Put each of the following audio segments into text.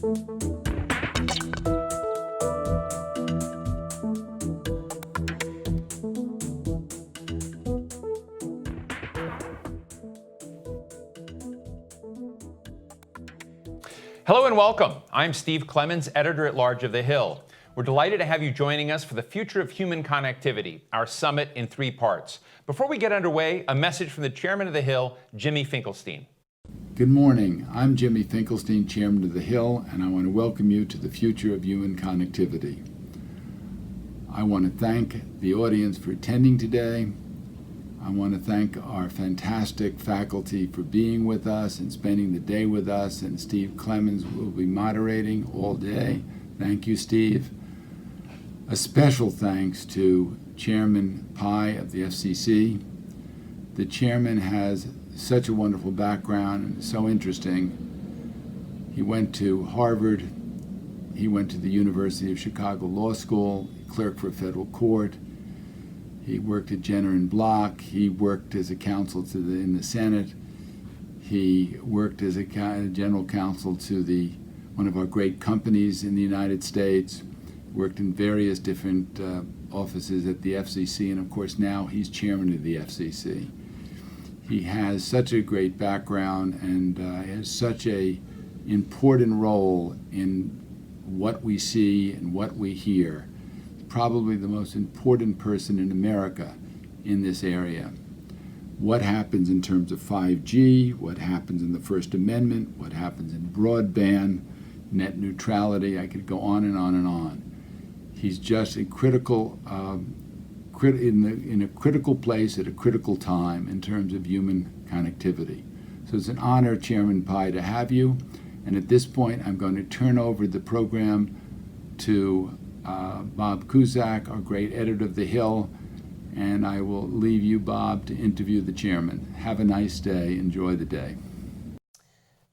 Hello and welcome. I'm Steve Clemons, editor-at-large of The Hill. We're delighted to have you joining us for the Future of Human Connectivity, our summit in 3 parts. Before we get underway, a message from the chairman of The Hill, Jimmy Finkelstein. Good morning. I'm Jimmy Finkelstein, chairman of The Hill, and I want to welcome you to the Future of Human Connectivity. I want to thank the audience for attending today. I want to thank our fantastic faculty for being with us and spending the day with us, and Steve Clemons will be moderating all day. Thank you, Steve. A special thanks to Chairman Pai of the FCC. The chairman has such a wonderful background and so interesting. He went to Harvard. He went to the University of Chicago Law School, clerked for a federal court. He worked at Jenner and Block. He worked as a counsel in the Senate. He worked as a general counsel to one of our great companies in the United States. Worked in various different offices at the FCC, and of course now he's chairman of the FCC. He has such a great background and has such a important role in what we see and what we hear. Probably the most important person in America in this area. What happens in terms of 5G, what happens in the First Amendment, what happens in broadband, net neutrality, I could go on and on and on. He's just in a critical place at a critical time in terms of human connectivity. So it's an honor, Chairman Pai, to have you. And at this point, I'm going to turn over the program to Bob Cusack, our great editor of The Hill, and I will leave you, Bob, to interview the chairman. Have a nice day. Enjoy the day.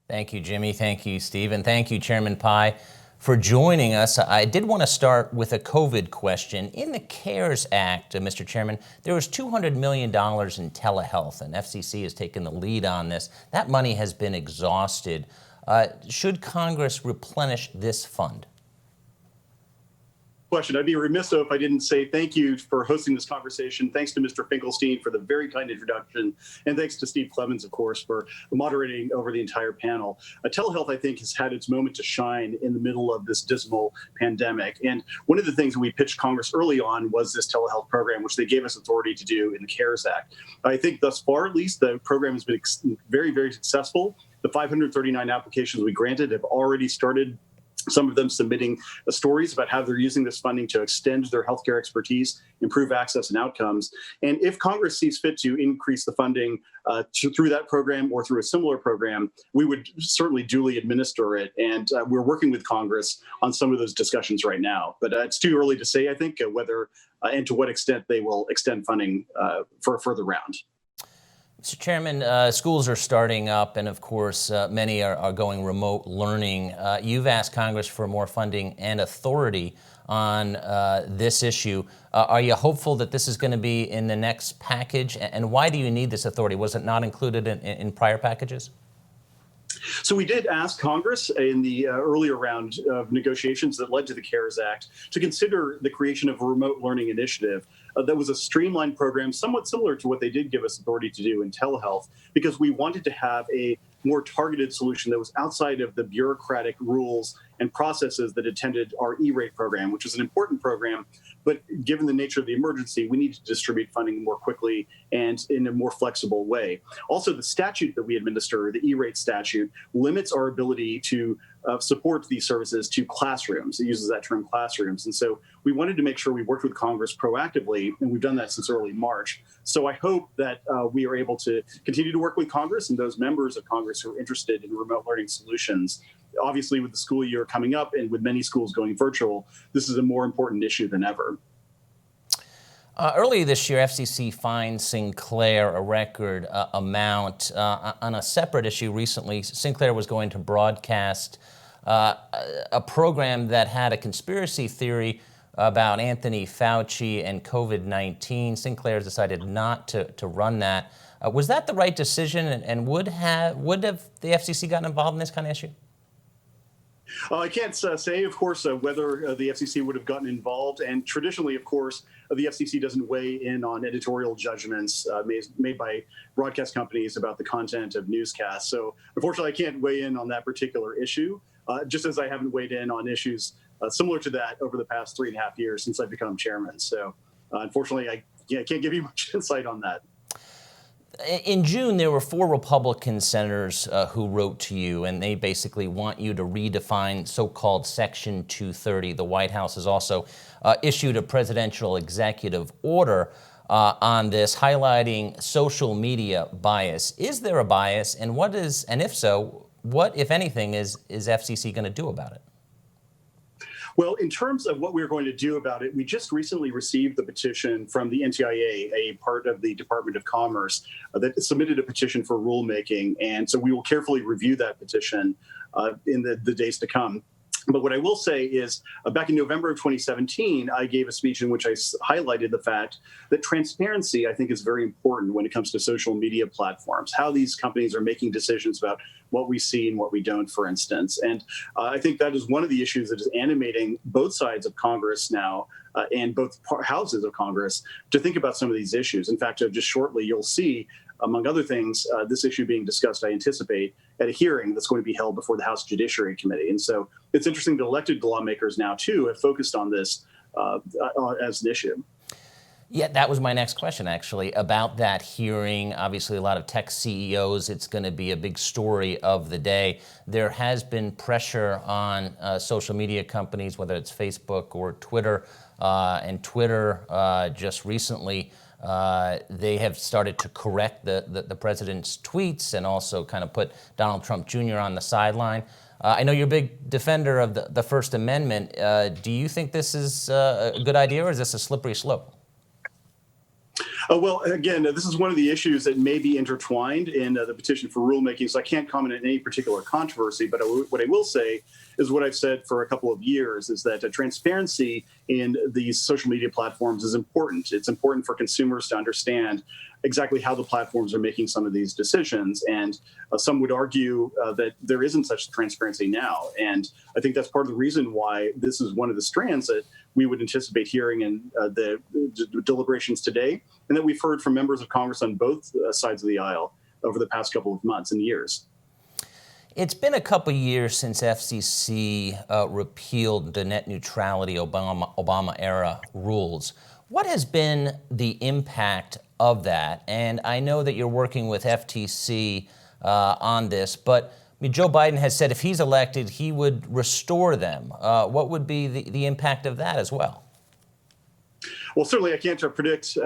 Thank you, Jimmy. Thank you, Steve. And thank you, Chairman Pai, for joining us. I did want to start with a COVID question. In the CARES Act, Mr. Chairman, there was $200 million in telehealth, and FCC has taken the lead on this. That money has been exhausted. Should Congress replenish this fund? Question. I'd be remiss though if I didn't say thank you for hosting this conversation. Thanks to Mr. Finkelstein for the very kind introduction, and thanks to Steve Clemons, of course, for moderating over the entire panel. Telehealth, I think, has had its moment to shine in the middle of this dismal pandemic. And one of the things that we pitched Congress early on was this telehealth program, which they gave us authority to do in the CARES Act. I think thus far, at least, the program has been very, very successful. The 539 applications we granted have already started, some of them submitting stories about how they're using this funding to extend their healthcare expertise, improve access and outcomes. And if Congress sees fit to increase the funding through that program or through a similar program, we would certainly duly administer it. And we're working with Congress on some of those discussions right now. But it's too early to say, I think, whether and to what extent they will extend funding for a further round. Mr. Chairman, schools are starting up, and of course, many are going remote learning. You've asked Congress for more funding and authority on this issue. Are you hopeful that this is going to be in the next package? And why do you need this authority? Was it not included in prior packages? So we did ask Congress in the earlier round of negotiations that led to the CARES Act to consider the creation of a remote learning initiative that was a streamlined program, somewhat similar to what they did give us authority to do in telehealth, because we wanted to have a more targeted solution that was outside of the bureaucratic rules and processes that attended our E-rate program, which is an important program. But given the nature of the emergency, we need to distribute funding more quickly and in a more flexible way. Also, the statute that we administer, the E-rate statute, limits our ability to support these services to classrooms. It uses that term, classrooms. And so we wanted to make sure we worked with Congress proactively, and we've done that since early March. So I hope that we are able to continue to work with Congress and those members of Congress who are interested in remote learning solutions. Obviously, with the school year coming up and with many schools going virtual, this is a more important issue than ever. Earlier this year, FCC fined Sinclair a record amount. On a separate issue recently, Sinclair was going to broadcast a program that had a conspiracy theory about Anthony Fauci and COVID-19. Sinclair decided not to run that. Was that the right decision, and would have the FCC gotten involved in this kind of issue? I can't say, of course, whether the FCC would have gotten involved. And traditionally, of course, the FCC doesn't weigh in on editorial judgments made by broadcast companies about the content of newscasts. So unfortunately, I can't weigh in on that particular issue, just as I haven't weighed in on issues similar to that over the past 3.5 years since I've become chairman. So unfortunately, I can't give you much insight on that. In June, there were 4 Republican senators who wrote to you, and they basically want you to redefine so-called Section 230. The White House has also issued a presidential executive order on this, highlighting social media bias. Is there a bias, and if so, what, if anything, is FCC going to do about it? Well, in terms of what we're going to do about it, we just recently received the petition from the NTIA, a part of the Department of Commerce, that submitted a petition for rulemaking. And so we will carefully review that petition in the days to come. But what I will say is back in November of 2017, I gave a speech in which I highlighted the fact that transparency, I think, is very important when it comes to social media platforms, how these companies are making decisions about what we see and what we don't, for instance. And I think that is one of the issues that is animating both sides of Congress now and both houses of Congress to think about some of these issues. In fact, just shortly, you'll see, among other things, this issue being discussed, I anticipate, at a hearing that's going to be held before the House Judiciary Committee. And so it's interesting that elected lawmakers now, too, have focused on this as an issue. Yeah, that was my next question, actually, about that hearing. Obviously, a lot of tech CEOs, it's going to be a big story of the day. There has been pressure on social media companies, whether it's Facebook or Twitter, and Twitter just recently, they have started to correct the president's tweets and also kind of put Donald Trump Jr. on the sideline. I know you're a big defender of the First Amendment. Do you think this is a good idea, or is this a slippery slope? Well, again, this is one of the issues that may be intertwined in the petition for rulemaking, so I can't comment on any particular controversy. But what I will say is what I've said for a couple of years, is that transparency in these social media platforms is important. It's important for consumers to understand exactly how the platforms are making some of these decisions. And some would argue that there isn't such transparency now. And I think that's part of the reason why this is one of the strands that we would anticipate hearing in the deliberations today, and that we've heard from members of Congress on both sides of the aisle over the past couple of months and years. It's been a couple years since FCC repealed the net neutrality Obama-era rules. What has been the impact of that? And I know that you're working with FTC on this, but Joe Biden has said if he's elected, he would restore them. What would be the impact of that as well? Well, certainly I can't predict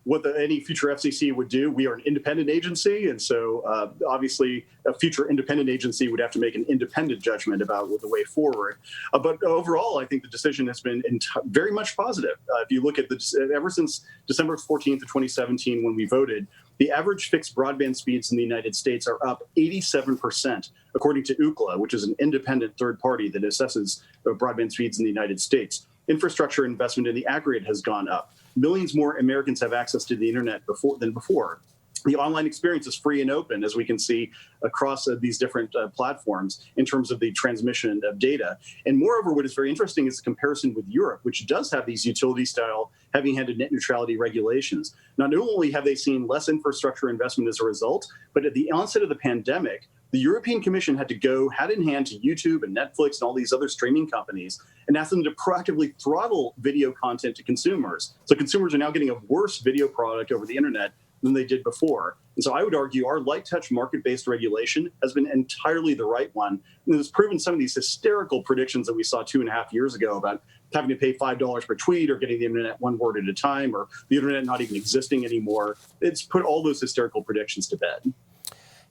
what any future FCC would do. We are an independent agency, and so obviously a future independent agency would have to make an independent judgment about the way forward. But overall, I think the decision has been very much positive. If you look at ever since December 14th of 2017, when we voted, the average fixed broadband speeds in the United States are up 87%, according to Ookla, which is an independent third party that assesses broadband speeds in the United States. Infrastructure investment in the aggregate has gone up. Millions more Americans have access to the internet than before. The online experience is free and open, as we can see across these different platforms in terms of the transmission of data. And moreover, what is very interesting is the comparison with Europe, which does have these utility-style, heavy-handed net neutrality regulations. Not only have they seen less infrastructure investment as a result, but at the onset of the pandemic, the European Commission had to go hand in hand to YouTube and Netflix and all these other streaming companies and ask them to proactively throttle video content to consumers. So consumers are now getting a worse video product over the internet than they did before. And so I would argue our light touch market-based regulation has been entirely the right one. And it's proven some of these hysterical predictions that we saw 2.5 years ago about having to pay $5 per tweet or getting the internet one word at a time or the internet not even existing anymore. It's put all those hysterical predictions to bed.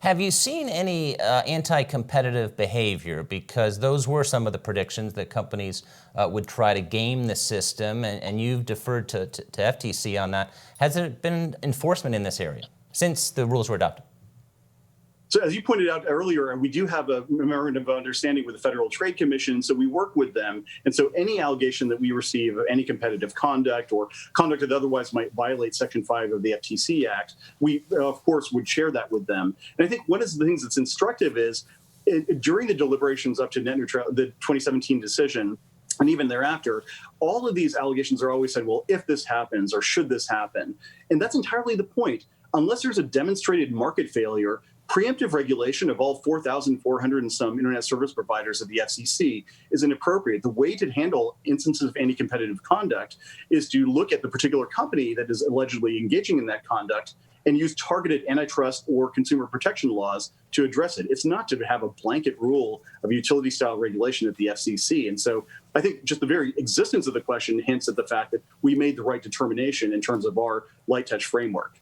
Have you seen any anti-competitive behavior? Because those were some of the predictions that companies would try to game the system, and you've deferred to FTC on that. Has there been enforcement in this area since the rules were adopted? So as you pointed out earlier, we do have a memorandum of understanding with the Federal Trade Commission, so we work with them. And so any allegation that we receive of any competitive conduct or conduct that otherwise might violate Section 5 of the FTC Act, we, of course, would share that with them. And I think one of the things that's instructive is during the deliberations up to net neutrality, the 2017 decision, and even thereafter, all of these allegations are always said, well, if this happens or should this happen. And that's entirely the point. Unless there's a demonstrated market failure, preemptive regulation of all 4,400 and some internet service providers of the FCC is inappropriate. The way to handle instances of anti-competitive conduct is to look at the particular company that is allegedly engaging in that conduct and use targeted antitrust or consumer protection laws to address it. It's not to have a blanket rule of utility-style regulation at the FCC. And so I think just the very existence of the question hints at the fact that we made the right determination in terms of our light touch framework.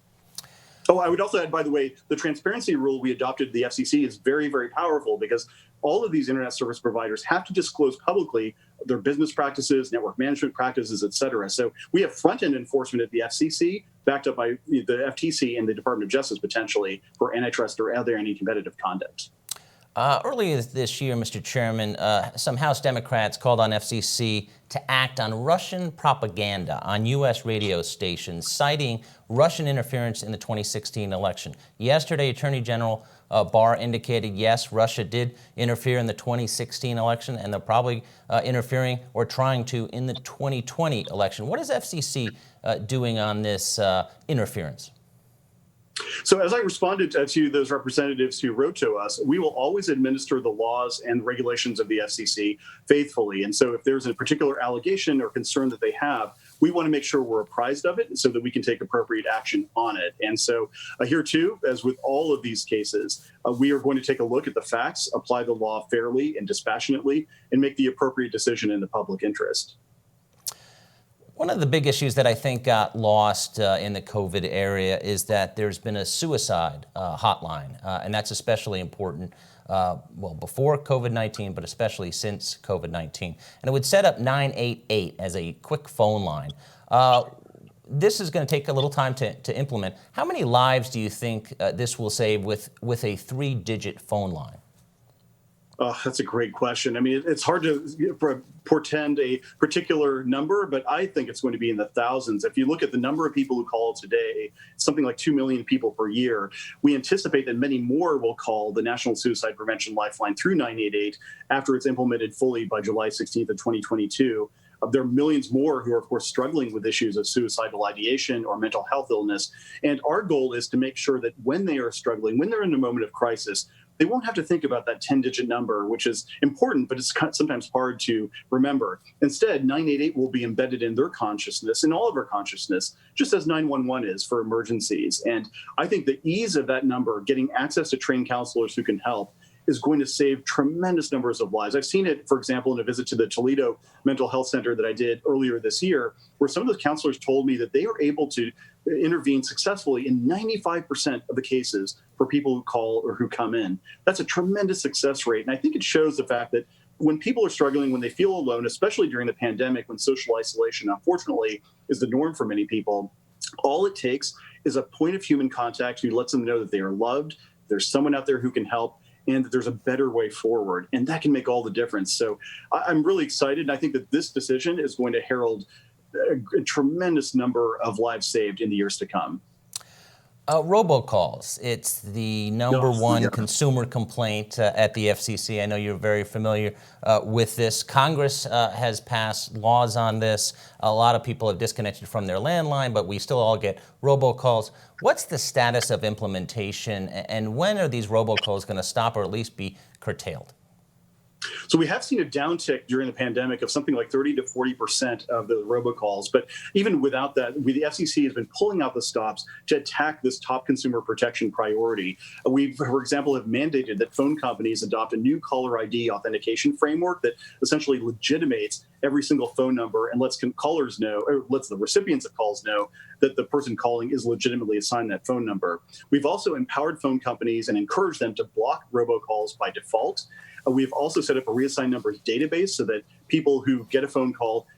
Oh, I would also add, by the way, the transparency rule we adopted at the FCC is very, very powerful because all of these internet service providers have to disclose publicly their business practices, network management practices, et cetera. So we have front-end enforcement at the FCC, backed up by the FTC and the Department of Justice potentially for antitrust or other anti-competitive conduct. Earlier this year, Mr. Chairman, some House Democrats called on FCC to act on Russian propaganda on U.S. radio stations, citing Russian interference in the 2016 election. Yesterday, Attorney General Barr indicated, yes, Russia did interfere in the 2016 election, and they're probably interfering or trying to in the 2020 election. What is FCC doing on this interference? So as I responded to those representatives who wrote to us, we will always administer the laws and regulations of the FCC faithfully. And so if there's a particular allegation or concern that they have, we want to make sure we're apprised of it so that we can take appropriate action on it. And so here too, as with all of these cases, we are going to take a look at the facts, apply the law fairly and dispassionately, and make the appropriate decision in the public interest. One of the big issues that I think got lost in the COVID area is that there's been a suicide hotline, and that's especially important, well, before COVID-19, but especially since COVID-19. And it would set up 988 as a quick phone line. This is going to take a little time to implement. How many lives do you think this will save with a 3-digit phone line? Oh, that's a great question. I mean, it's hard to portend a particular number, but I think it's going to be in the thousands. If you look at the number of people who call today, something like 2 million people per year. We anticipate that many more will call the National Suicide Prevention Lifeline through 988 after it's implemented fully by July 16th of 2022. There are millions more who are, of course, struggling with issues of suicidal ideation or mental health illness. And our goal is to make sure that when they are struggling, when they're in a moment of crisis, they won't have to think about that 10-digit number, which is important, but it's sometimes hard to remember. Instead, 988 will be embedded in their consciousness, in all of our consciousness, just as 911 is for emergencies. And I think the ease of that number, getting access to trained counselors who can help, is going to save tremendous numbers of lives. I've seen it, for example, in a visit to the Toledo Mental Health Center that I did earlier this year, where some of the counselors told me that they were able to intervene successfully in 95% of the cases for people who call or who come in. That's a tremendous success rate. And I think it shows the fact that when people are struggling, when they feel alone, especially during the pandemic, when social isolation, unfortunately, is the norm for many people, all it takes is a point of human contact who lets them know that they are loved, there's someone out there who can help, and that there's a better way forward. And that can make all the difference. So I'm really excited. And I think that this decision is going to herald a tremendous number of lives saved in the years to come. Robocalls. It's the number one consumer complaint at the FCC. I know you're very familiar with this. Congress has passed laws on this. A lot of people have disconnected from their landline, but we still all get robocalls. What's the status of implementation, and when are these robocalls going to stop or at least be curtailed? So we have seen a downtick during the pandemic of something like 30 to 40% of the robocalls. But even without that, the FCC has been pulling out the stops to attack this top consumer protection priority. We, for example, have mandated that phone companies adopt a new caller ID authentication framework that essentially legitimates every single phone number and lets callers know, or lets the recipients of calls know that the person calling is legitimately assigned that phone number. We've also empowered phone companies and encouraged them to block robocalls by default. We've also set up a reassigned numbers database so that people who get a phone call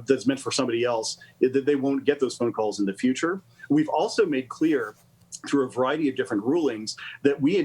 that's meant for somebody else, that they won't get those phone calls in the future. We've also made clear through a variety of different rulings that we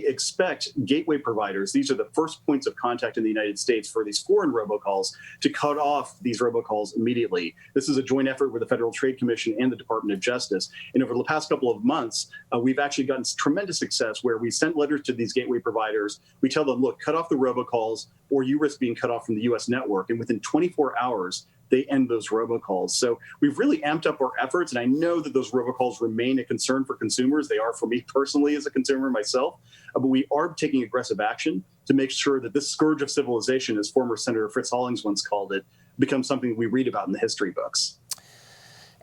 expect gateway providers, these are the first points of contact in the United States for these foreign robocalls, to cut off these robocalls immediately. This is a joint effort with the Federal Trade Commission and the Department of Justice. And over the past couple of months, we've actually gotten tremendous success where we sent letters to these gateway providers. We tell them, look, cut off the robocalls or you risk being cut off from the US network. And within 24 hours, they end those robocalls. So we've really amped up our efforts. And I know that those robocalls remain a concern for consumers. They are for me personally as a consumer myself. But we are taking aggressive action to make sure that this scourge of civilization, as former Senator Fritz Hollings once called it, becomes something we read about in the history books.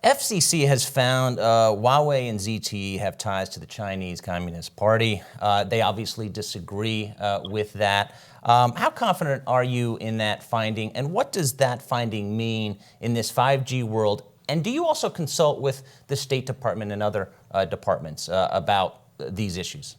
FCC has found Huawei and ZTE have ties to the Chinese Communist Party. They obviously disagree with that. How confident are you in that finding, and what does that finding mean in this 5G world? And do you also consult with the State Department and other departments about these issues?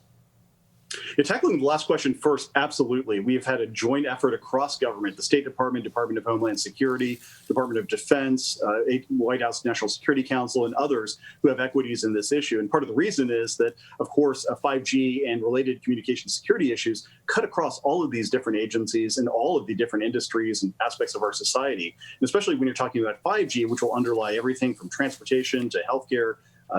Yeah, tackling the last question first, absolutely. We have had a joint effort across government, the State Department, Department of Homeland Security, Department of Defense, White House National Security Council, and others who have equities in this issue. And part of the reason is that, of course, 5G and related communication security issues cut across all of these different agencies and all of the different industries and aspects of our society. And especially when you're talking about 5G, which will underlie everything from transportation to healthcare,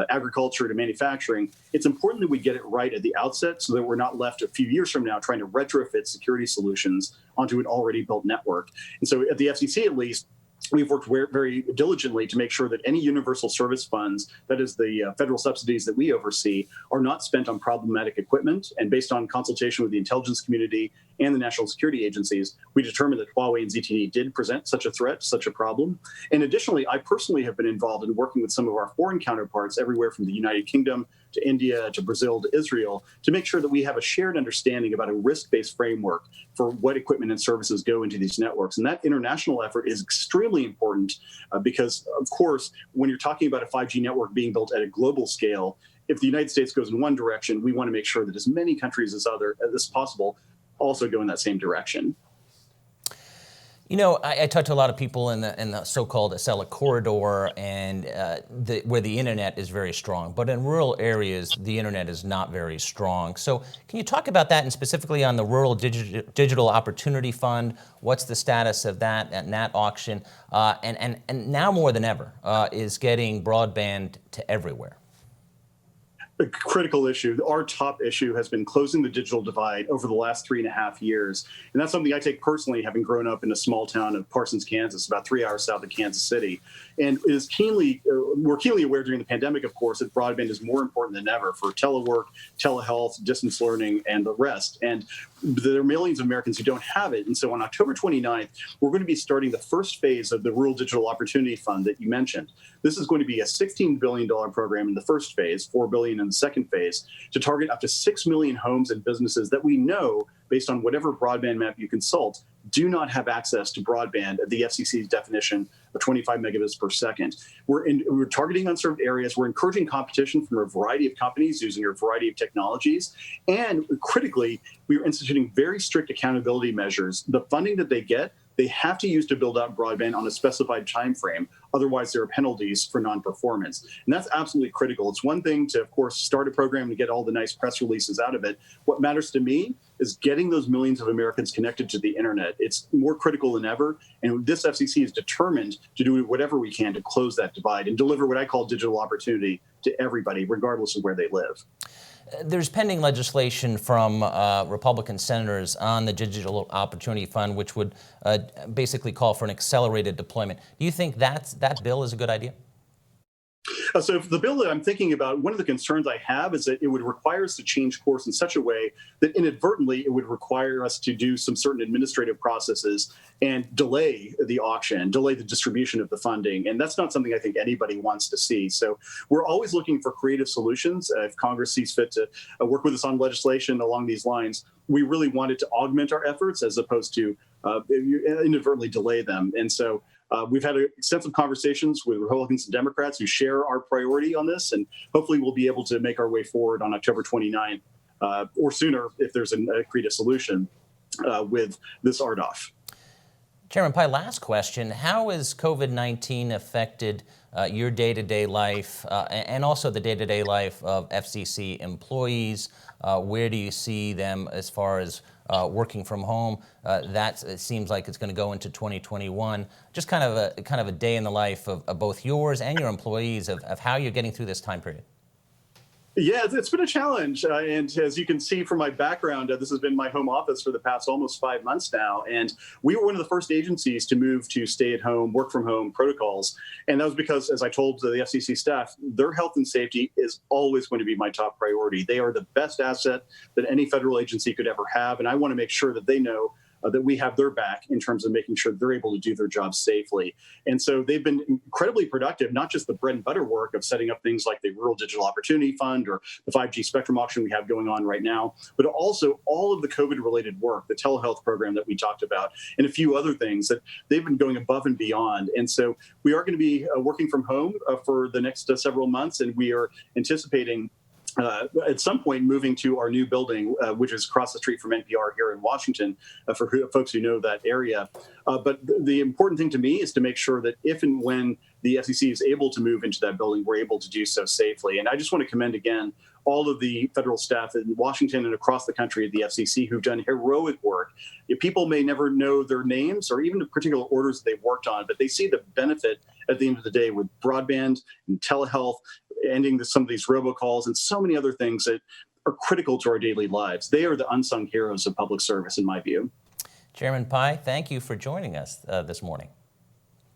agriculture to manufacturing, it's important that we get it right at the outset so that we're not left a few years from now trying to retrofit security solutions onto an already built network. And so at the FCC, at least, we've worked very diligently to make sure that any universal service funds, that is the federal subsidies that we oversee, are not spent on problematic equipment. And based on consultation with the intelligence community and the national security agencies, we determined that Huawei and ZTE did present such a threat, such a problem. And additionally, I personally have been involved in working with some of our foreign counterparts everywhere from the United Kingdom to India to Brazil to Israel to make sure that we have a shared understanding about a risk-based framework for what equipment and services go into these networks. And that international effort is extremely important because, of course, when you're talking about a 5G network being built at a global scale, if the United States goes in one direction, we want to make sure that as many countries as possible also go in that same direction. You know, I talk to a lot of people in the so-called Acela corridor, and where the internet is very strong. But in rural areas, the internet is not very strong. So can you talk about that, and specifically on the Rural Digital Opportunity Fund? What's the status of that and that auction? And now more than ever, is getting broadband to everywhere. A critical issue. Our top issue has been closing the digital divide over the last 3.5 years. And that's something I take personally, having grown up in a small town of Parsons, Kansas, about 3 hours south of Kansas City. And it is we're keenly aware during the pandemic, of course, that broadband is more important than ever for telework, telehealth, distance learning, and the rest. And there are millions of Americans who don't have it. And so on October 29th, we're going to be starting the first phase of the Rural Digital Opportunity Fund that you mentioned. This is going to be a $16 billion program in the first phase, $4 billion in the second phase, to target up to 6 million homes and businesses that we know, based on whatever broadband map you consult, do not have access to broadband at the FCC's definition of 25 megabits per second. We're targeting unserved areas. We're encouraging competition from a variety of companies using a variety of technologies. And critically, we are instituting very strict accountability measures. The funding that they get, they have to use to build out broadband on a specified time frame. Otherwise, there are penalties for non-performance. And that's absolutely critical. It's one thing to, of course, start a program and get all the nice press releases out of it. What matters to me is getting those millions of Americans connected to the internet. It's more critical than ever. And this FCC is determined to do whatever we can to close that divide and deliver what I call digital opportunity to everybody, regardless of where they live. There's pending legislation from Republican senators on the Digital Opportunity Fund, which would basically call for an accelerated deployment. Do you think that bill is a good idea? So the bill that I'm thinking about, one of the concerns I have is that it would require us to change course in such a way that inadvertently it would require us to do some certain administrative processes and delay the auction, delay the distribution of the funding. And that's not something I think anybody wants to see. So we're always looking for creative solutions. If Congress sees fit to work with us on legislation along these lines, we really wanted to augment our efforts as opposed to inadvertently delay them. And so we've had extensive conversations with Republicans and Democrats who share our priority on this, and hopefully we'll be able to make our way forward on October 29th or sooner if there's a creative solution with this RDOF. Chairman Pai, last question. How has COVID-19 affected your day-to-day life and also the day-to-day life of FCC employees? Where do you see them as far as working from home? It seems like it's going to go into 2021. Just kind of a day in the life of both yours and your employees of how you're getting through this time period. Yeah, it's been a challenge. And as you can see from my background, this has been my home office for the past almost 5 months now. And we were one of the first agencies to move to stay at home, work from home protocols. And that was because, as I told the FCC staff, their health and safety is always going to be my top priority. They are the best asset that any federal agency could ever have. And I want to make sure that they know that we have their back in terms of making sure they're able to do their job safely. And so they've been incredibly productive, not just the bread and butter work of setting up things like the Rural Digital Opportunity Fund or the 5G spectrum auction we have going on right now, but also all of the COVID-related work, the telehealth program that we talked about, and a few other things that they've been going above and beyond. And so we are going to be working from home for the next several months, and we are anticipating at some point moving to our new building, which is across the street from NPR here in Washington, for folks who know that area. But the important thing to me is to make sure that if and when the FCC is able to move into that building, we're able to do so safely. And I just want to commend again all of the federal staff in Washington and across the country at the FCC who've done heroic work. People may never know their names or even the particular orders that they've worked on, but they see the benefit at the end of the day with broadband and telehealth, ending some of these robocalls and so many other things that are critical to our daily lives. They are the unsung heroes of public service, in my view. Chairman Pai, thank you for joining us this morning.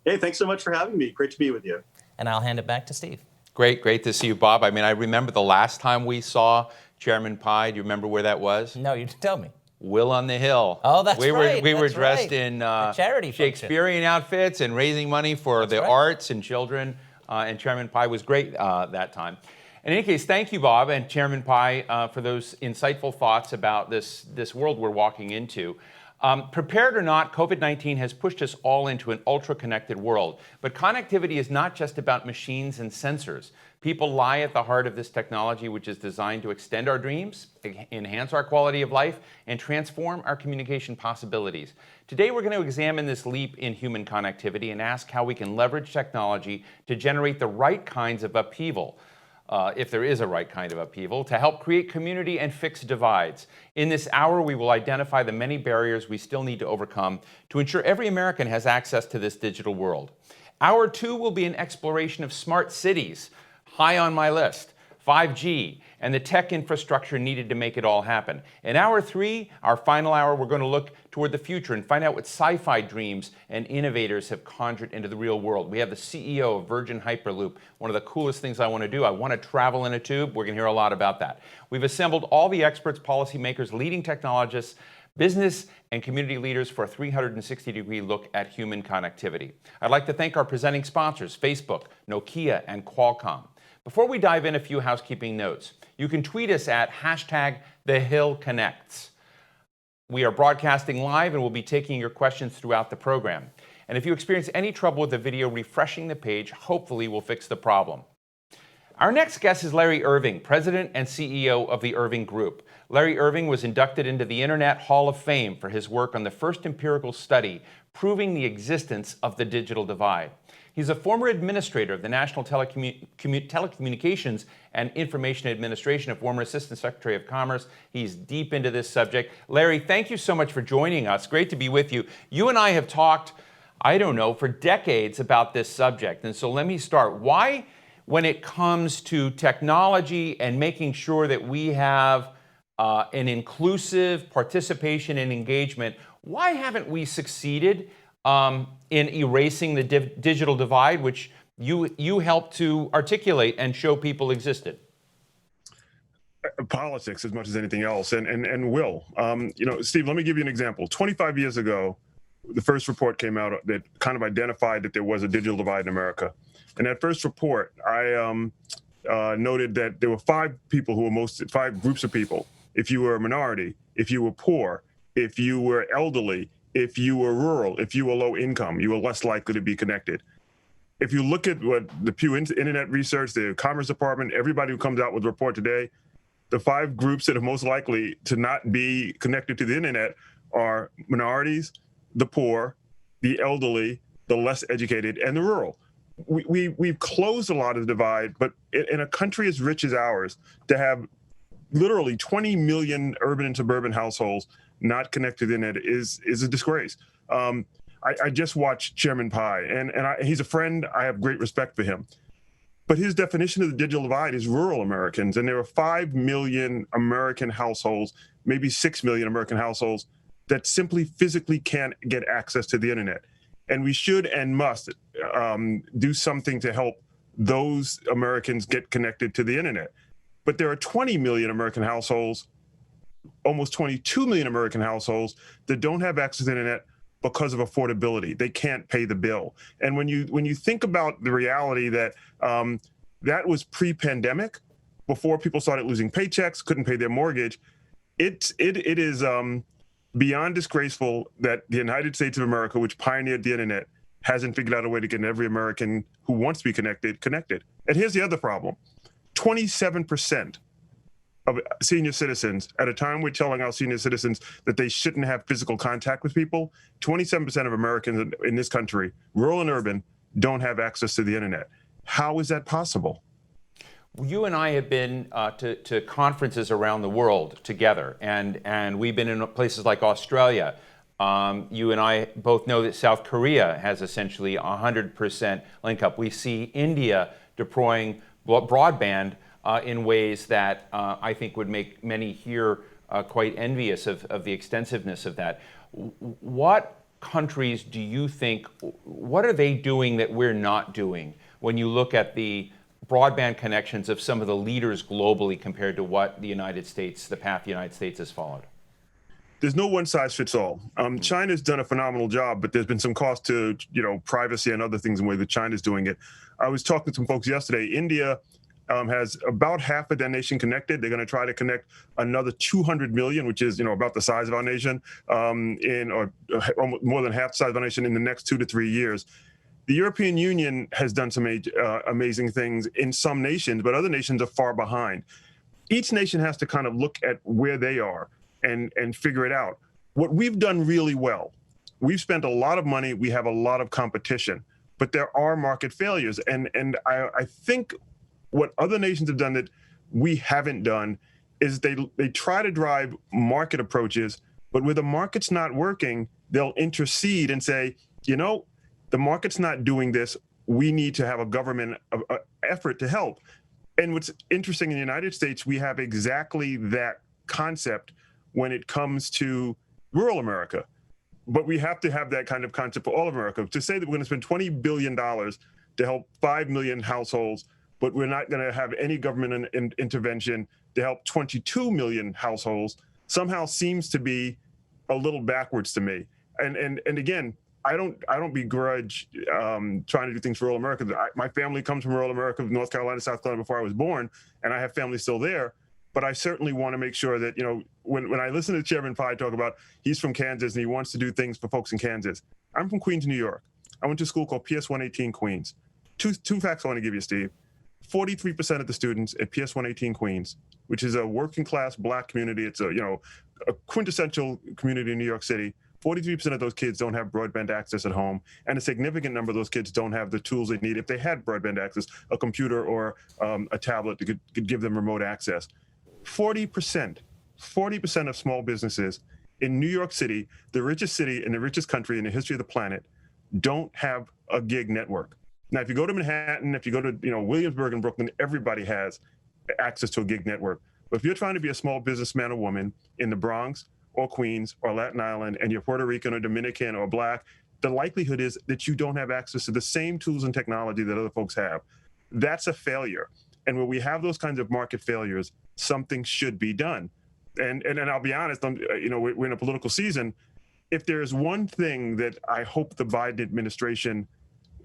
Hey, thanks so much for having me. Great to be with you. And I'll hand it back to Steve. Great to see you, Bob. I mean, I remember the last time we saw Chairman Pai. Do you remember where that was? No, you didn't tell me. Will on the Hill. Oh, that's right. We were That's dressed right. in charity Shakespearean outfits and raising money for the arts and children. And Chairman Pai was great that time. In any case, thank you, Bob and Chairman Pai, for those insightful thoughts about this world we're walking into. Prepared or not, COVID-19 has pushed us all into an ultra-connected world. But connectivity is not just about machines and sensors. People lie at the heart of this technology, which is designed to extend our dreams, enhance our quality of life, and transform our communication possibilities. Today, we're going to examine this leap in human connectivity and ask how we can leverage technology to generate the right kinds of upheaval, if there is a right kind of upheaval, to help create community and fix divides. In this hour, we will identify the many barriers we still need to overcome to ensure every American has access to this digital world. Hour 2 will be an exploration of smart cities, high on my list, 5G, and the tech infrastructure needed to make it all happen. In Hour 3, our final hour, we're going to look toward the future and find out what sci-fi dreams and innovators have conjured into the real world. We have the CEO of Virgin Hyperloop. One of the coolest things I want to do, I want to travel in a tube. We're going to hear a lot about that. We've assembled all the experts, policymakers, leading technologists, business and community leaders for a 360-degree look at human connectivity. I'd like to thank our presenting sponsors, Facebook, Nokia, and Qualcomm. Before we dive in, a few housekeeping notes. You can tweet us at #TheHillConnects. We are broadcasting live and we'll be taking your questions throughout the program. And if you experience any trouble with the video refreshing the page, hopefully we'll fix the problem. Our next guest is Larry Irving, President and CEO of the Irving Group. Larry Irving was inducted into the Internet Hall of Fame for his work on the first empirical study proving the existence of the digital divide. He's a former administrator of the National Telecommunications and Information Administration, a former Assistant Secretary of Commerce. He's deep into this subject. Larry, thank you so much for joining us. Great to be with you. You and I have talked, I don't know, for decades about this subject. And so let me start. Why, when it comes to technology and making sure that we have an inclusive participation and engagement, why haven't we succeeded in erasing the digital divide, which you helped to articulate and show people existed? Politics as much as anything else, and will. Steve, let me give you an example. 25 years ago, the first report came out that kind of identified that there was a digital divide in America. In that first report, I noted that there were five groups of people. If you were a minority, if you were poor, if you were elderly, if you were rural, if you were low income, you were less likely to be connected. If you look at what the Pew Internet Research, the Commerce Department, everybody who comes out with a report today, the five groups that are most likely to not be connected to the internet are minorities, the poor, the elderly, the less educated, and the rural. We've closed a lot of the divide, but in a country as rich as ours, to have literally 20 million urban and suburban households not connected to the internet is a disgrace. I just watched Chairman Pai, and he's a friend. I have great respect for him. But his definition of the digital divide is rural Americans, and there are 5 million American households, maybe 6 million American households, that simply physically can't get access to the internet. And we should and must do something to help those Americans get connected to the internet. But there are 20 million American households, almost 22 million American households that don't have access to the internet because of affordability. They can't pay the bill. And when you think about the reality that that was pre-pandemic, before people started losing paychecks, couldn't pay their mortgage, it is beyond disgraceful that the United States of America, which pioneered the internet, hasn't figured out a way to get every American who wants to be connected. And here's the other problem. 27% of senior citizens, at a time we're telling our senior citizens that they shouldn't have physical contact with people, 27% of Americans in this country, rural and urban, don't have access to the internet. How is that possible? You and I have been to conferences around the world together, and we've been in places like Australia. You and I both know that South Korea has essentially 100% link up. We see India deploying broadband in ways that I think would make many here quite envious of the extensiveness of that. What countries do you think, what are they doing that we're not doing when you look at the broadband connections of some of the leaders globally compared to what the United States, the path the United States has followed? There's no one size fits all. China's done a phenomenal job, but there's been some cost to privacy and other things in the way that China's doing it. I was talking to some folks yesterday. India has about half of their nation connected. They're going to try to connect another 200 million, which is about the size of our nation, or more than half the size of our nation in the next 2 to 3 years. The European Union has done some amazing things in some nations, but other nations are far behind. Each nation has to kind of look at where they are and figure it out. What we've done really well, we've spent a lot of money, we have a lot of competition, but there are market failures. And I think what other nations have done that we haven't done is they try to drive market approaches, but where the market's not working, they'll intercede and say, the market's not doing this, we need to have a government effort to help. And what's interesting in the United States, we have exactly that concept when it comes to rural America. But we have to have that kind of concept for all of America. To say that we're going to spend $20 billion to help 5 million households, but we're not going to have any government intervention to help 22 million households somehow seems to be a little backwards to me. And again, I don't begrudge trying to do things for rural America. My family comes from rural America, North Carolina, South Carolina, before I was born, and I have family still there. But I certainly want to make sure that, when I listen to Chairman Pai talk about he's from Kansas and he wants to do things for folks in Kansas. I'm from Queens, New York. I went to a school called PS 118 Queens. Two facts I want to give you, Steve. 43% of the students at PS 118 Queens, which is a working class Black community, it's a quintessential community in New York City. 43% of those kids don't have broadband access at home, and a significant number of those kids don't have the tools they need if they had broadband access, a computer or a tablet that could give them remote access. 40% of small businesses in New York City, the richest city in the richest country in the history of the planet, don't have a gig network. Now, if you go to Manhattan, if you go to Williamsburg and Brooklyn, everybody has access to a gig network. But if you're trying to be a small businessman or woman in the Bronx or Queens or Latin Island, and you're Puerto Rican or Dominican or Black, the likelihood is that you don't have access to the same tools and technology that other folks have. That's a failure. And when we have those kinds of market failures, something should be done. And I'll be honest, we're in a political season. If there's one thing that I hope the Biden administration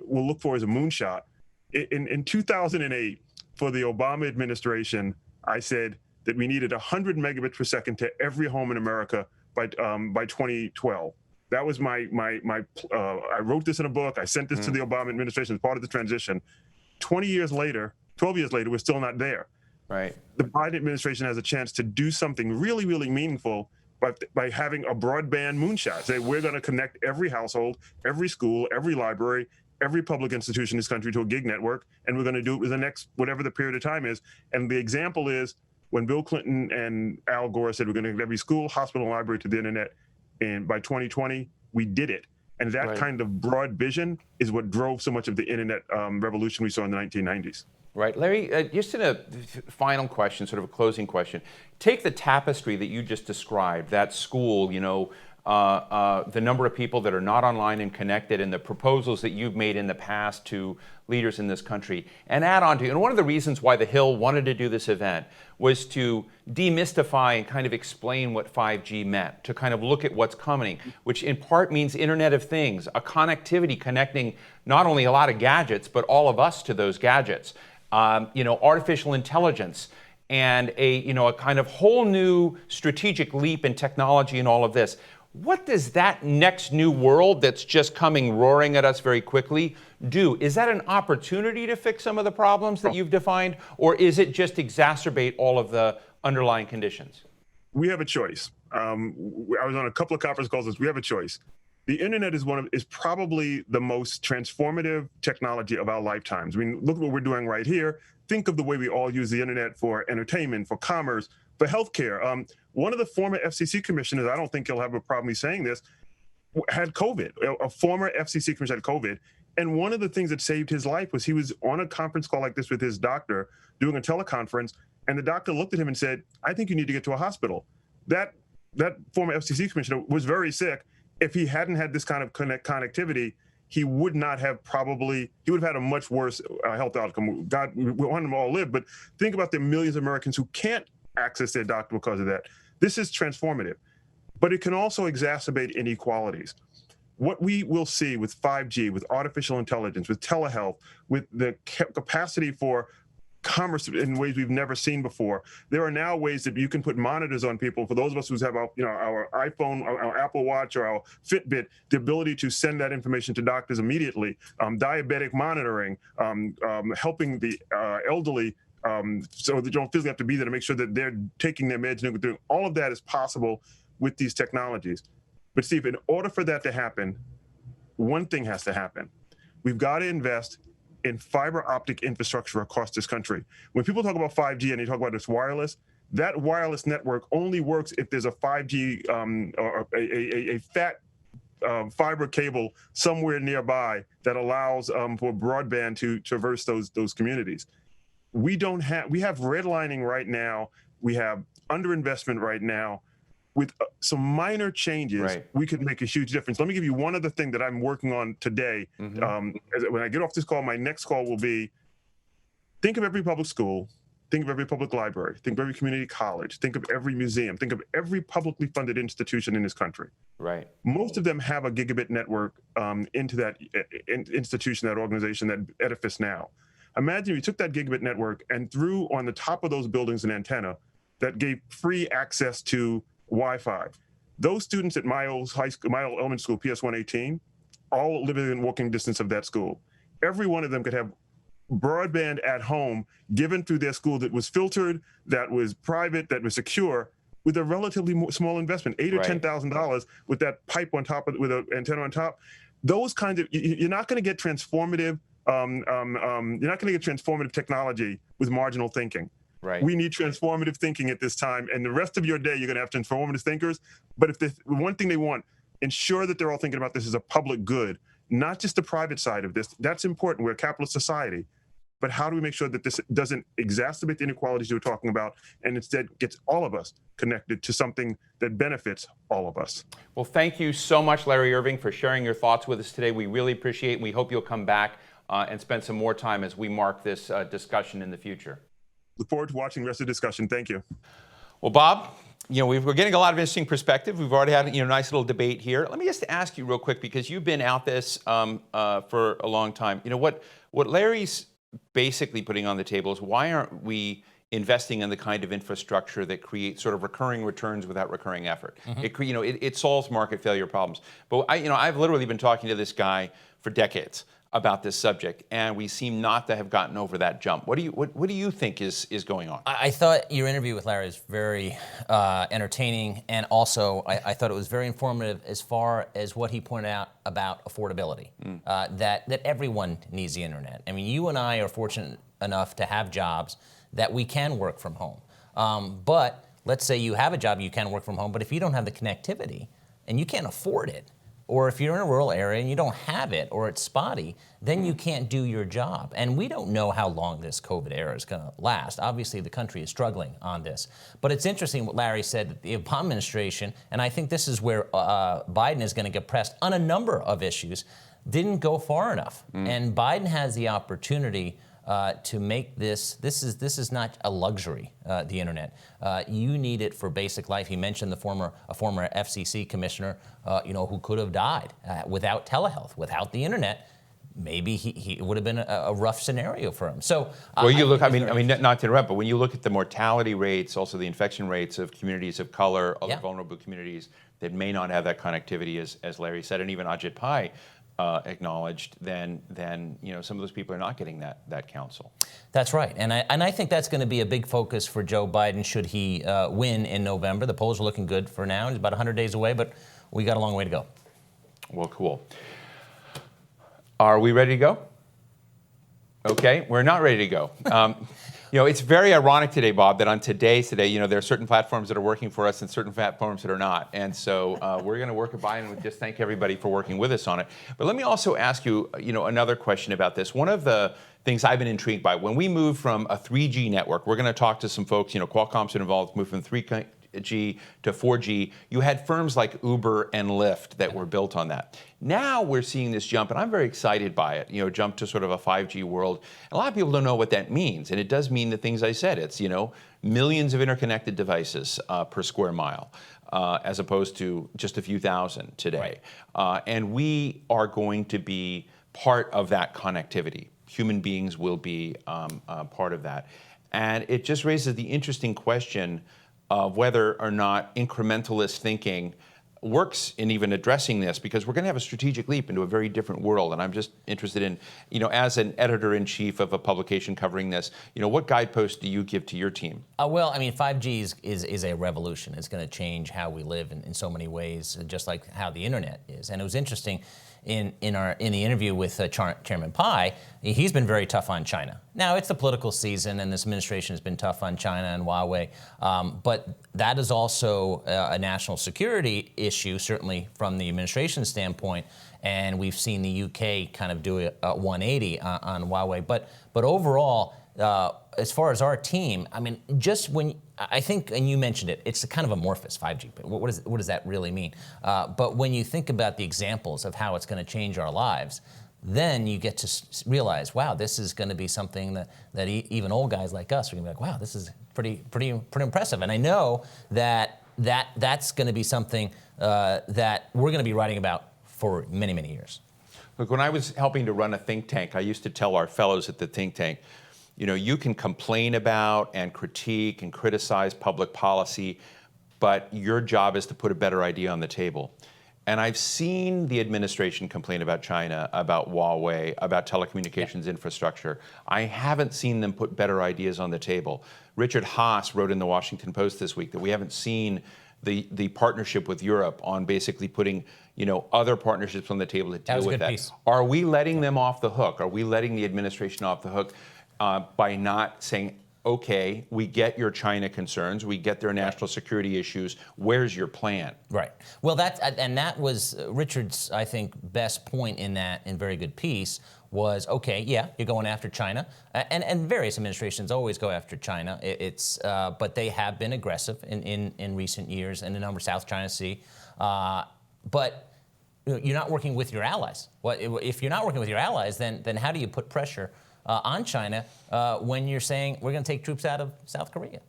will look for as a moonshot, in 2008, for the Obama administration, I said that we needed 100 megabits per second to every home in America by 2012. That was my I wrote this in a book. I sent this to the Obama administration as part of the transition. 12 years later, we're still not there. Right. The Biden administration has a chance to do something really, really meaningful by having a broadband moonshot. Say we're going to connect every household, every school, every library, every public institution in this country to a gig network, and we're going to do it with the next whatever the period of time is. And the example is when Bill Clinton and Al Gore said we're going to connect every school, hospital, and library to the internet, and by 2020 we did it. And that Right. kind of broad vision is what drove so much of the internet revolution we saw in the 1990s. Right. Larry, just in a final question, sort of a closing question, take the tapestry that you just described, that school, the number of people that are not online and connected, and the proposals that you've made in the past to leaders in this country, and add on to, and one of the reasons why the Hill wanted to do this event was to demystify and kind of explain what 5G meant, to kind of look at what's coming, which in part means Internet of Things, a connectivity connecting not only a lot of gadgets, but all of us to those gadgets. Artificial intelligence, and a kind of whole new strategic leap in technology and all of this. What does that next new world that's just coming roaring at us very quickly do? Is that an opportunity to fix some of the problems that you've defined, or is it just exacerbate all of the underlying conditions? We have a choice. I was on a couple of conference calls. We have a choice. The internet is probably the most transformative technology of our lifetimes. I mean, look at what we're doing right here. Think of the way we all use the internet for entertainment, for commerce, for healthcare. One of the former FCC commissioners, I don't think he'll have a problem me saying this, had COVID. A former FCC commissioner had COVID. And one of the things that saved his life was he was on a conference call like this with his doctor doing a teleconference, and the doctor looked at him and said, "I think you need to get to a hospital." That former FCC commissioner was very sick. If he hadn't had this kind of connectivity, he would have had a much worse health outcome. God, we want them all to live, but think about the millions of Americans who can't access their doctor because of that. This is transformative, but it can also exacerbate inequalities. What we will see with 5G, with artificial intelligence, with telehealth, with the capacity for commerce in ways we've never seen before. There are now ways that you can put monitors on people. For those of us who have our iPhone, our Apple Watch, or our Fitbit, the ability to send that information to doctors immediately, diabetic monitoring, helping the elderly so they don't physically have to be there to make sure that they're taking their meds and doing all of that is possible with these technologies. But Steve, in order for that to happen, one thing has to happen. We've got to invest in fiber optic infrastructure across this country. When people talk about 5G and they talk about this wireless, that wireless network only works if there's a 5G or a fat fiber cable somewhere nearby that allows for broadband to traverse those communities. We have redlining right now. We have underinvestment right now. With some minor changes, Right. we could make a huge difference. Let me give you one other thing that I'm working on today. When I get off this call, my next call will be, think of every public school, think of every public library, think of every community college, think of every museum, think of every publicly funded institution in this country. Right. Most of them have a gigabit network into that institution, that organization, that edifice now. Imagine you took that gigabit network and threw on the top of those buildings an antenna that gave free access to Wi-Fi. Those students at my old elementary school, PS 118, all living in walking distance of that school. Every one of them could have broadband at home given through their school that was filtered, that was private, that was secure, with a relatively small investment, $8,000 or Right. $10,000 with that pipe on top with an antenna on top. Those kinds of, you're not going to get transformative. You're not going to get transformative technology with marginal thinking. Right. We need transformative thinking at this time, and the rest of your day you're going to have transformative thinkers. But if the one thing they want, ensure that they're all thinking about this as a public good, not just the private side of this. That's important. We're a capitalist society. But how do we make sure that this doesn't exacerbate the inequalities you were talking about, and instead gets all of us connected to something that benefits all of us? Well, thank you so much, Larry Irving, for sharing your thoughts with us today. We really appreciate it, and we hope you'll come back and spend some more time as we mark this discussion in the future. Look forward to watching the rest of the discussion. Thank you. Well, Bob, we're getting a lot of interesting perspective. We've already had a nice little debate here. Let me just ask you real quick, because you've been out this for a long time. What Larry's basically putting on the table is, why aren't we investing in the kind of infrastructure that creates sort of recurring returns without recurring effort? It solves market failure problems. But I've literally been talking to this guy for decades about this subject, and we seem not to have gotten over that jump. What do you think is going on? I thought your interview with Larry was very entertaining, and also I thought it was very informative as far as what he pointed out about affordability, that everyone needs the internet. I mean, you and I are fortunate enough to have jobs that we can work from home. But let's say you have a job you can work from home, but if you don't have the connectivity and you can't afford it, or if you're in a rural area and you don't have it or it's spotty, then you can't do your job. And we don't know how long this COVID era is going to last. Obviously, the country is struggling on this. But it's interesting what Larry said, that the Obama administration, and I think this is where Biden is going to get pressed on a number of issues, didn't go far enough. And Biden has the opportunity to make this is not a luxury, the internet. You need it for basic life. He mentioned a former FCC commissioner, who could have died without telehealth, without the internet. Maybe it would have been a rough scenario for him. So, well, you look. I mean, not to interrupt, but when you look at the mortality rates, also the infection rates of communities of color, other vulnerable communities that may not have that connectivity, as Larry said, and even Ajit Pai acknowledged, then some of those people are not getting that counsel. That's right, and I think that's going to be a big focus for Joe Biden should he win in November. The polls are looking good for now. He's about 100 days away, but we got a long way to go. Well, cool. Are we ready to go? Okay, we're not ready to go. It's very ironic today, Bob, that on today, there are certain platforms that are working for us and certain platforms that are not. And so we're going to work at Biden and just thank everybody for working with us on it. But let me also ask you, another question about this. One of the things I've been intrigued by, when we move from a 3G network, we're going to talk to some folks, Qualcomm's been involved, moved from 3G to 4G, you had firms like Uber and Lyft that were built on that. Now we're seeing this jump, and I'm very excited by it, jump to sort of a 5G world. And a lot of people don't know what that means, and it does mean the things I said. It's, millions of interconnected devices per square mile, as opposed to just a few thousand today. Right. And we are going to be part of that connectivity. Human beings will be part of that. And it just raises the interesting question of whether or not incrementalist thinking works in even addressing this, because we're going to have a strategic leap into a very different world. And I'm just interested in, as an editor-in-chief of a publication covering this, what guideposts do you give to your team? Well, 5G is a revolution. It's going to change how we live in so many ways, just like how the internet is. And it was interesting in the interview with Chairman Pai, he's been very tough on China. Now, it's the political season, and this administration has been tough on China and Huawei, but that is also a national security issue, certainly from the administration standpoint, and we've seen the UK kind of do a 180 on Huawei. But overall, as far as our team, just when I think, and you mentioned it, it's a kind of amorphous 5G. But what does that really mean? But when you think about the examples of how it's going to change our lives, then you get to realize, wow, this is going to be something that even old guys like us are going to be like, wow, this is pretty impressive. And I know that's going to be something that we're going to be writing about for many, many years. Look, when I was helping to run a think tank, I used to tell our fellows at the think tank, you can complain about and critique and criticize public policy, but your job is to put a better idea on the table. And I've seen the administration complain about China, about Huawei, about telecommunications infrastructure. I haven't seen them put better ideas on the table. Richard Haas wrote in the Washington Post this week that we haven't seen the partnership with Europe on basically putting other partnerships on the table to deal with that. Piece. Are we letting them off the hook? Are we letting the administration off the hook by not saying, okay, we get your China concerns, we get their national security issues, where's your plan? Right. Well, that was Richard's, I think, best point in that, in very good piece, was, okay, yeah, you're going after China, and various administrations always go after China. But they have been aggressive in recent years in the number South China Sea. But you're not working with your allies. If you're not working with your allies, then how do you put pressure on China when you're saying we're going to take troops out of South Korea?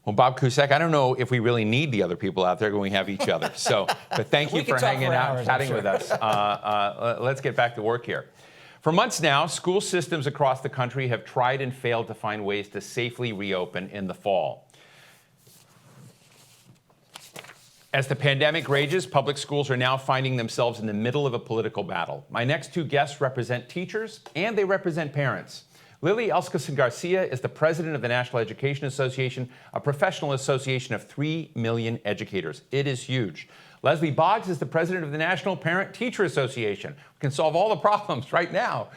Well, Bob Cusack, I don't know if we really need the other people out there when we have each other. But thank you for hanging out and chatting with us. Let's get back to work here. For months now, school systems across the country have tried and failed to find ways to safely reopen in the fall. As the pandemic rages, public schools are now finding themselves in the middle of a political battle. My next two guests represent teachers and they represent parents. Lily Elskison Garcia is the president of the National Education Association, a professional association of 3 million educators. It is huge. Leslie Boggs is the president of the National Parent Teacher Association. We can solve all the problems right now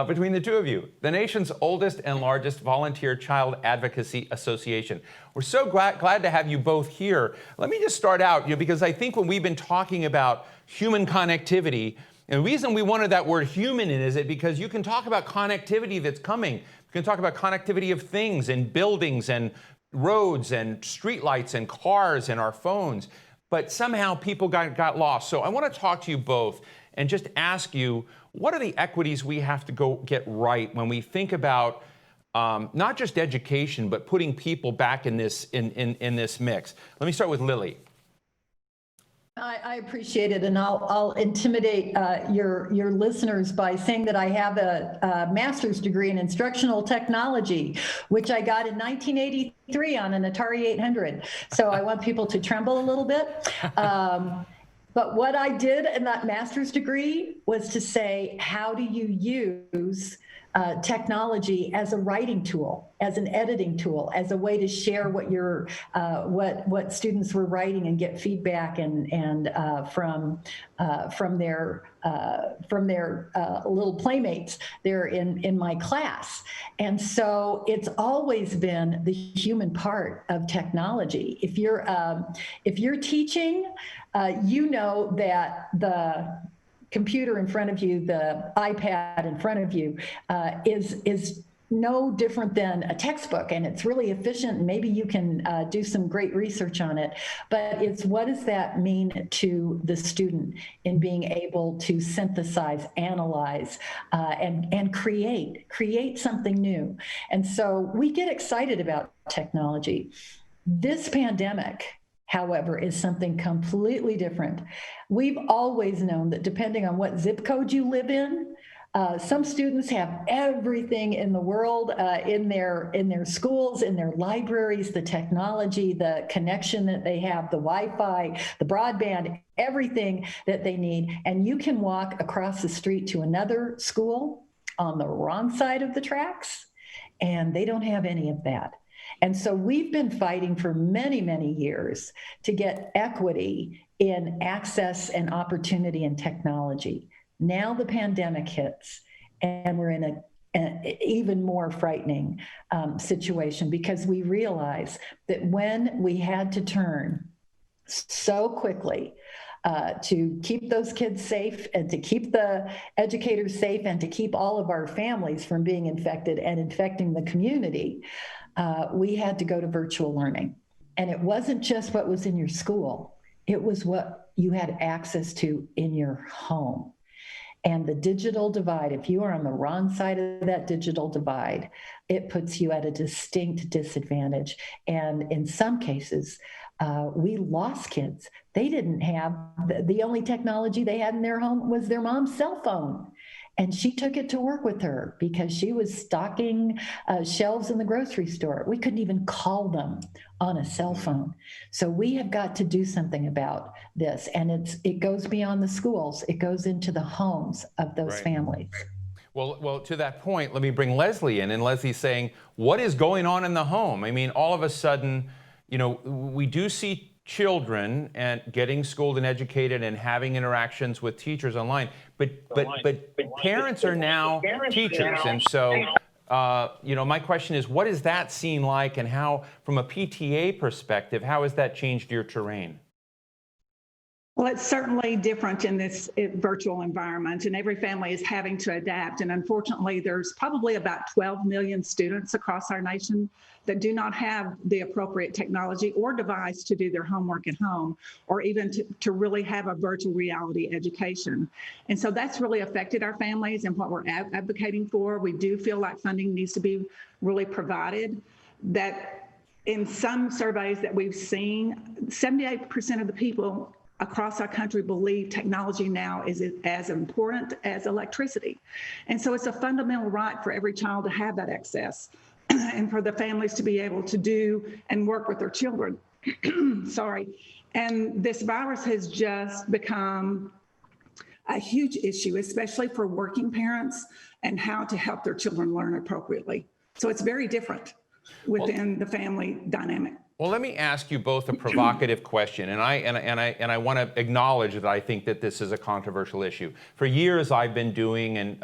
between the two of you. The nation's oldest and largest volunteer child advocacy association. We're so glad to have you both here. Let me just start out, because I think when we've been talking about human connectivity, and the reason we wanted that word human in is it because you can talk about connectivity that's coming. You can talk about connectivity of things and buildings and roads and streetlights and cars and our phones. But somehow people got lost. So I want to talk to you both and just ask you, what are the equities we have to go get right when we think about not just education, but putting people back in this mix? Let me start with Lily. I appreciate it, and I'll intimidate your listeners by saying that I have a master's degree in instructional technology, which I got in 1983 on an Atari 800. So I want people to tremble a little bit. But what I did in that master's degree was to say, how do you use technology as a writing tool, as an editing tool, as a way to share what your what students were writing and get feedback and from their little playmates there in my class. And so it's always been the human part of technology. If you're teaching, you know that the computer in front of you, the iPad in front of you, is no different than a textbook, and it's really efficient. And maybe you can do some great research on it, but it's what does that mean to the student in being able to synthesize, analyze, and create something new. And so we get excited about technology. This pandemic, however, is something completely different. We've always known that depending on what zip code you live in, some students have everything in the world in their schools, in their libraries, the technology, the connection that they have, the Wi-Fi, the broadband, everything that they need. And you can walk across the street to another school on the wrong side of the tracks, and they don't have any of that. And so we've been fighting for many, many years to get equity in access and opportunity in technology. Now the pandemic hits, and we're in an even more frightening situation, because we realize that when we had to turn so quickly to keep those kids safe and to keep the educators safe and to keep all of our families from being infected and infecting the community, we had to go to virtual learning. And it wasn't just what was in your school, it was what you had access to in your home. And the digital divide, if you are on the wrong side of that digital divide, it puts you at a distinct disadvantage. And in some cases, we lost kids. They didn't have, the only technology they had in their home was their mom's cell phone. And she took it to work with her because she was stocking shelves in the grocery store. We couldn't even call them on a cell phone. So we have got to do something about this. And it goes beyond the schools. It goes into the homes of those families. Well, to that point, let me bring Leslie in. And Leslie's saying, what is going on in the home? I mean, all of a sudden, we do see children and getting schooled and educated and having interactions with teachers online, but parents are now teachers, and so my question is, what is that scene like, and how, from a PTA perspective, how has that changed your terrain? Well, it's certainly different in this virtual environment, and every family is having to adapt. And unfortunately, there's probably about 12 million students across our nation that do not have the appropriate technology or device to do their homework at home, or even to really have a virtual reality education. And so that's really affected our families and what we're advocating for. We do feel like funding needs to be really provided. That in some surveys that we've seen, 78% of the people across our country believe technology now is as important as electricity. And so it's a fundamental right for every child to have that access and for the families to be able to do and work with their children. Sorry. And this virus has just become a huge issue, especially for working parents and how to help their children learn appropriately. So it's very different within the family dynamic. Well, let me ask you both a provocative question, and I want to acknowledge that I think that this is a controversial issue. For years, I've been doing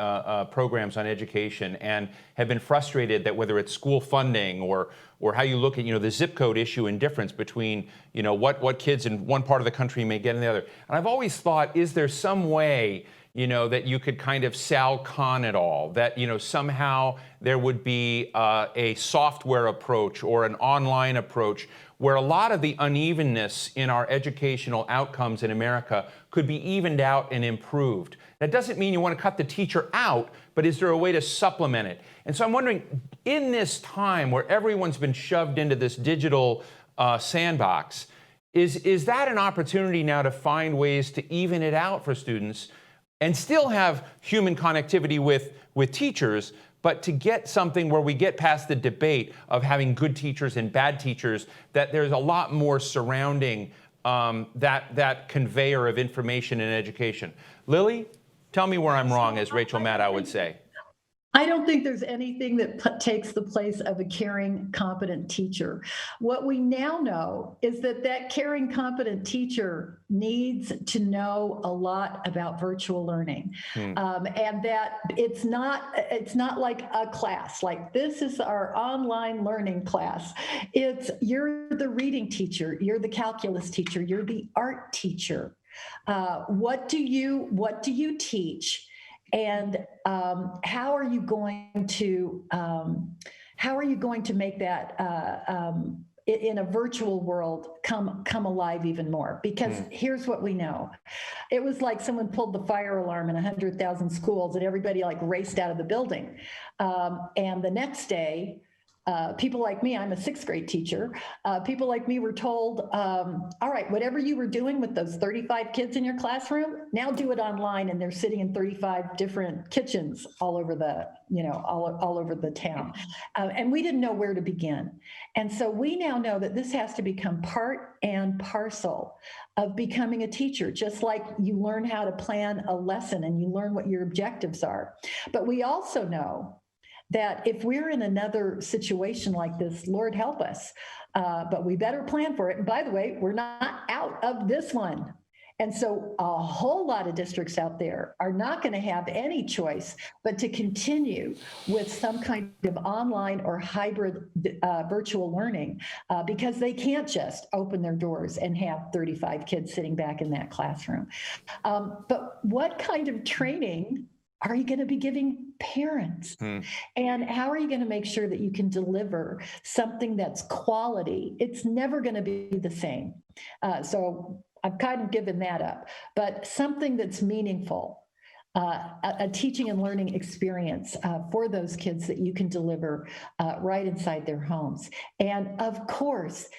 programs on education and have been frustrated that whether it's school funding or how you look at the zip code issue and difference between what kids in one part of the country may get in the other. And I've always thought, is there some way that you could kind of Sal Khan it all, that, somehow there would be a software approach or an online approach where a lot of the unevenness in our educational outcomes in America could be evened out and improved. That doesn't mean you want to cut the teacher out, but is there a way to supplement it? And so I'm wondering, in this time where everyone's been shoved into this digital sandbox, is that an opportunity now to find ways to even it out for students and still have human connectivity with teachers, but to get something where we get past the debate of having good teachers and bad teachers, that there's a lot more surrounding that conveyor of information in education? Lily, tell me where I'm wrong, as Rachel Maddow would say. I don't think there's anything that takes the place of a caring, competent teacher. What we now know is that caring, competent teacher needs to know a lot about virtual learning, and that it's not like a class. Like, this is our online learning class. You're the reading teacher, you're the calculus teacher, you're the art teacher. What do you teach? And how are you going to make that in a virtual world come alive even more? Because here's what we know: it was like someone pulled the fire alarm in 100,000 schools, and everybody raced out of the building. And the next day, people like me, I'm a 6th grade teacher, people like me were told, all right, whatever you were doing with those 35 kids in your classroom, now do it online. And they're sitting in 35 different kitchens all over the, all over the town. And we didn't know where to begin. And so we now know that this has to become part and parcel of becoming a teacher, just like you learn how to plan a lesson and you learn what your objectives are. But we also know that if we're in another situation like this, Lord help us, but we better plan for it. And by the way, we're not out of this one. And so a whole lot of districts out there are not going to have any choice but to continue with some kind of online or hybrid virtual learning because they can't just open their doors and have 35 kids sitting back in that classroom. But what kind of training are you going to be giving parents? And how are you going to make sure that you can deliver something that's quality? It's never going to be the same. So I've kind of given that up, but something that's meaningful, a teaching and learning experience for those kids that you can deliver right inside their homes. And of course,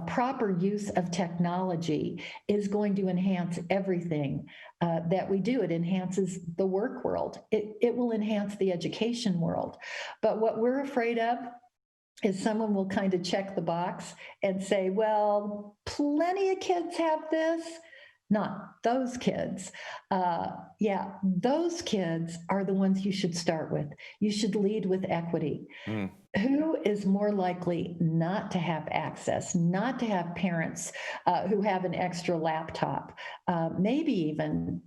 proper use of technology is going to enhance everything that we do. It enhances the work world. It will enhance the education world. But what we're afraid of is someone will kind of check the box and say, well, plenty of kids have this. Not those kids. Yeah, those kids are the ones you should start with. You should lead with equity. Who is more likely not to have access, not to have parents who have an extra laptop, maybe even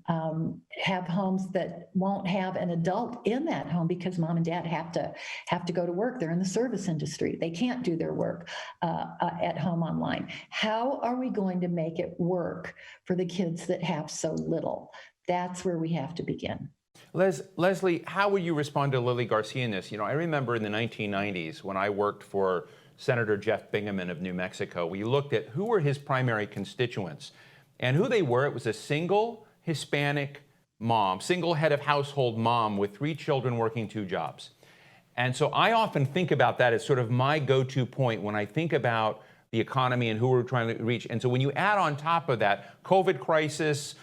have homes that won't have an adult in that home because mom and dad have to go to work. They're in the service industry. They can't do their work at home online. How are we going to make it work for the kids that have so little? That's where we have to begin. Leslie, how would you respond to Lily Garcia in this? I remember in the 1990s when I worked for Senator Jeff Bingaman of New Mexico, we looked at who were his primary constituents and who they were. It was a single Hispanic mom, single head of household mom with 3 children working 2 jobs. And so I often think about that as sort of my go-to point when I think about the economy and who we're trying to reach. And so when you add on top of that COVID crisis,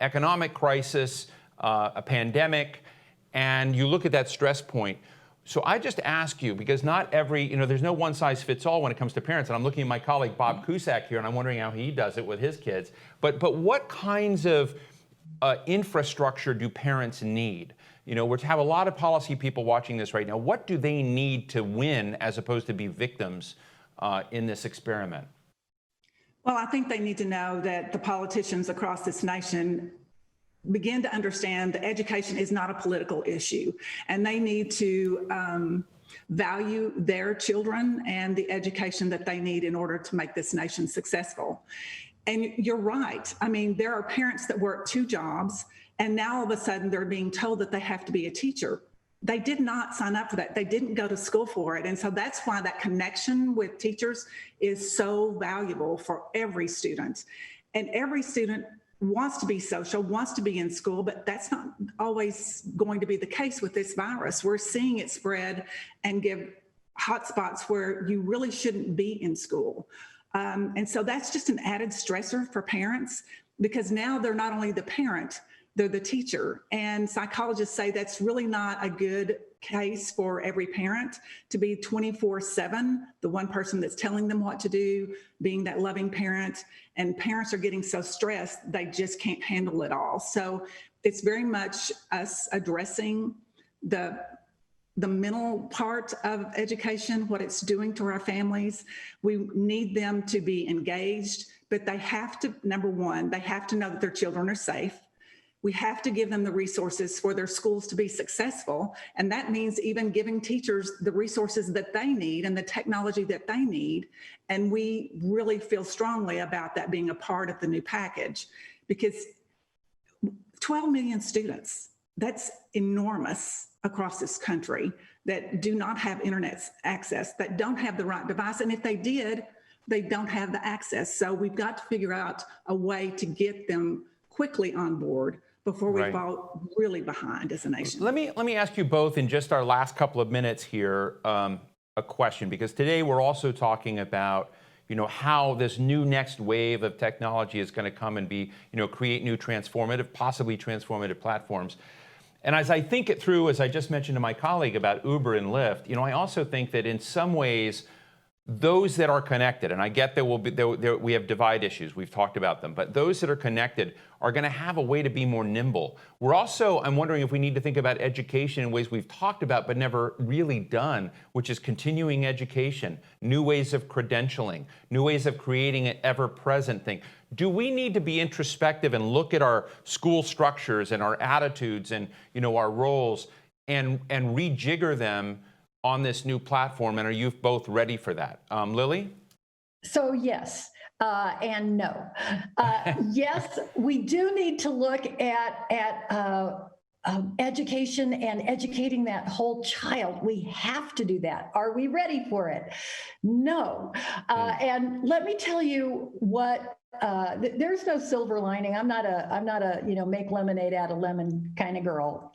economic crisis, a pandemic, and you look at that stress point, So I just ask you, because not every, there's no one size fits all when it comes to parents. And I'm looking at my colleague Bob Cusack here, and I'm wondering how he does it with his kids. But what kinds of infrastructure do parents need? We have a lot of policy people watching this right now. What do they need to win as opposed to be victims in this experiment? Well, I think they need to know that the politicians across this nation begin to understand that education is not a political issue, and they need to value their children and the education that they need in order to make this nation successful. And you're right. I mean, there are parents that work 2 jobs, and now all of a sudden they're being told that they have to be a teacher. They did not sign up for that. They didn't go to school for it. And so that's why that connection with teachers is so valuable for every student. And every student wants to be social, wants to be in school, but that's not always going to be the case with this virus. We're seeing it spread and give hotspots where you really shouldn't be in school. And so that's just an added stressor for parents, because now they're not only the parent, they're the teacher. And psychologists say that's really not a good case for every parent to be 24/7, the one person that's telling them what to do, being that loving parent. And parents are getting so stressed, they just can't handle it all. So it's very much us addressing the mental part of education, what it's doing to our families. We need them to be engaged, but they have to, number one, they have to know that their children are safe. We have to give them the resources for their schools to be successful. And that means even giving teachers the resources that they need and the technology that they need. And we really feel strongly about that being a part of the new package, because 12 million students, that's enormous across this country, that do not have internet access, that don't have the right device. And if they did, they don't have the access. So we've got to figure out a way to get them quickly on board before we fall really behind as a nation. Let me ask you both in just our last couple of minutes here a question, because today we're also talking about how this new next wave of technology is going to come and be, create new possibly transformative platforms. And as I think it through, as I just mentioned to my colleague about Uber and Lyft, I also think that in some ways, those that are connected, and I get we have divide issues, we've talked about them, but those that are connected are going to have a way to be more nimble. I'm wondering if we need to think about education in ways we've talked about but never really done, which is continuing education, new ways of credentialing, new ways of creating an ever-present thing. Do we need to be introspective and look at our school structures and our attitudes and our roles and rejigger them on this new platform? And are you both ready for that? Lily? So yes, and no. Yes, we do need to look at education and educating that whole child. We have to do that. Are we ready for it? No. And let me tell you what. There's no silver lining. I'm not a make lemonade out of lemon kind of girl.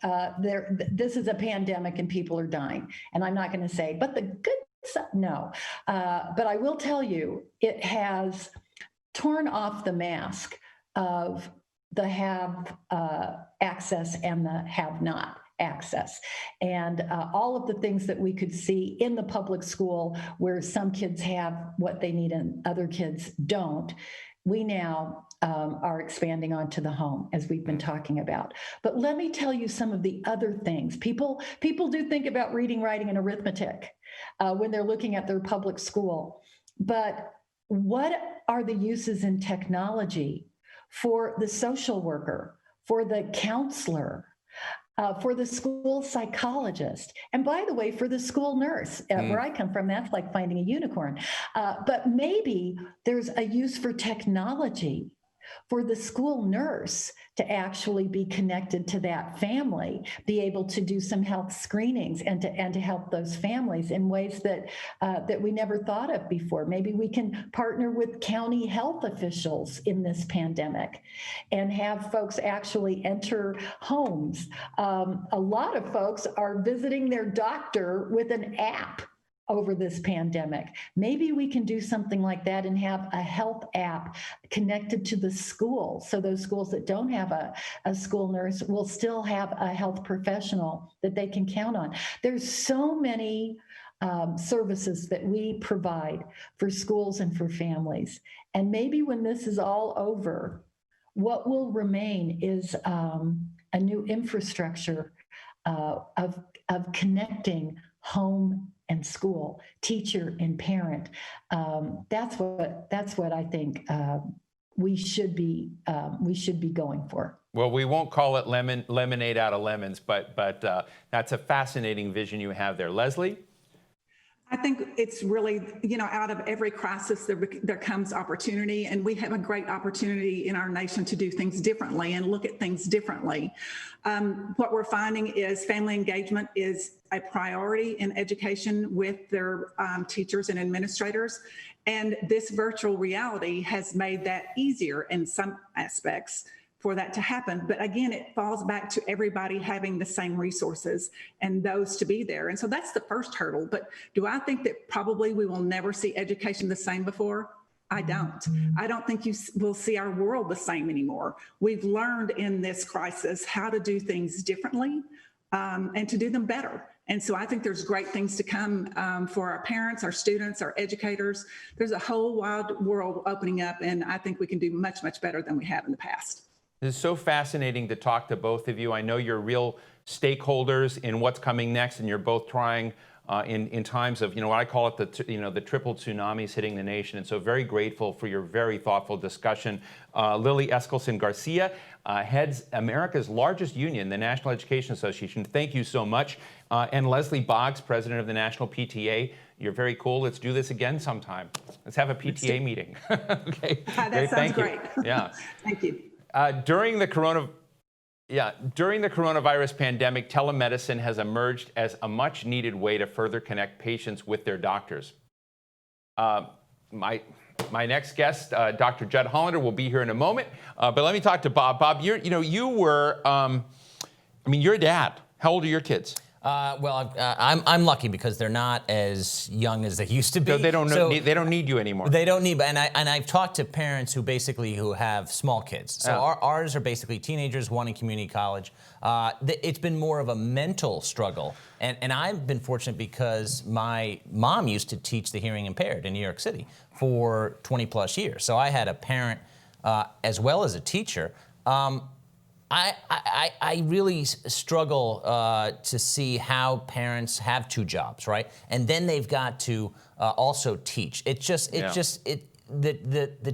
This is a pandemic and people are dying, and I'm not going to say, but the good stuff, no. But I will tell you, it has torn off the mask of the have access and the have not access. And all of the things that we could see in the public school where some kids have what they need and other kids don't, we now are expanding onto the home, as we've been talking about. But let me tell you some of the other things. People do think about reading, writing, and arithmetic when they're looking at their public school. But what are the uses in technology for the social worker, for the counselor, for the school psychologist, and by the way, for the school nurse? Where I come from, that's like finding a unicorn. But maybe there's a use for technology for the school nurse to actually be connected to that family, be able to do some health screenings and to help those families in ways that we never thought of before. Maybe we can partner with county health officials in this pandemic and have folks actually enter homes. A lot of folks are visiting their doctor with an app. over this pandemic. Maybe we can do something like that and have a health app connected to the school. So those schools that don't have a school nurse will still have a health professional that they can count on. There's so many services that we provide for schools and for families. And maybe when this is all over, what will remain is a new infrastructure of connecting home and school, teacher and parent. That's what I think we should be going for. Well, we won't call it lemonade out of lemons, but that's a fascinating vision you have there. Leslie? I think it's really, out of every crisis, there comes opportunity, and we have a great opportunity in our nation to do things differently and look at things differently. What we're finding is family engagement is a priority in education with their teachers and administrators. And this virtual reality has made that easier in some aspects for that to happen. But again, it falls back to everybody having the same resources and those to be there. And so that's the first hurdle. But do I think that probably we will never see education the same before? I don't. I don't think you will see our world the same anymore. We've learned in this crisis how to do things differently and to do them better. And so I think there's great things to come for our parents, our students, our educators. There's a whole wide world opening up, and I think we can do much, much better than we have in the past. This is so fascinating to talk to both of you. I know you're real stakeholders in what's coming next, and you're both trying in times of, what I call it, the triple tsunamis hitting the nation. And so very grateful for your very thoughtful discussion. Lily Eskelsen Garcia heads America's largest union, the National Education Association. Thank you so much. And Leslie Boggs, president of the National PTA. You're very cool. Let's do this again sometime. Let's have a PTA meeting. Okay. That sounds great. Yeah. Thank you. During the coronavirus pandemic, telemedicine has emerged as a much-needed way to further connect patients with their doctors. My next guest, Dr. Judd Hollander, will be here in a moment. But let me talk to Bob. Bob, you're a dad. How old are your kids? I'm lucky because they're not as young as they used to be. So they don't need you anymore. They don't need, and I've talked to parents who have small kids. So ours are basically teenagers, one in community college. It's been more of a mental struggle, and I've been fortunate because my mom used to teach the hearing impaired in New York City for 20 plus years. So I had a parent as well as a teacher. I really struggle to see how parents have two jobs, right? And then they've got to also teach. The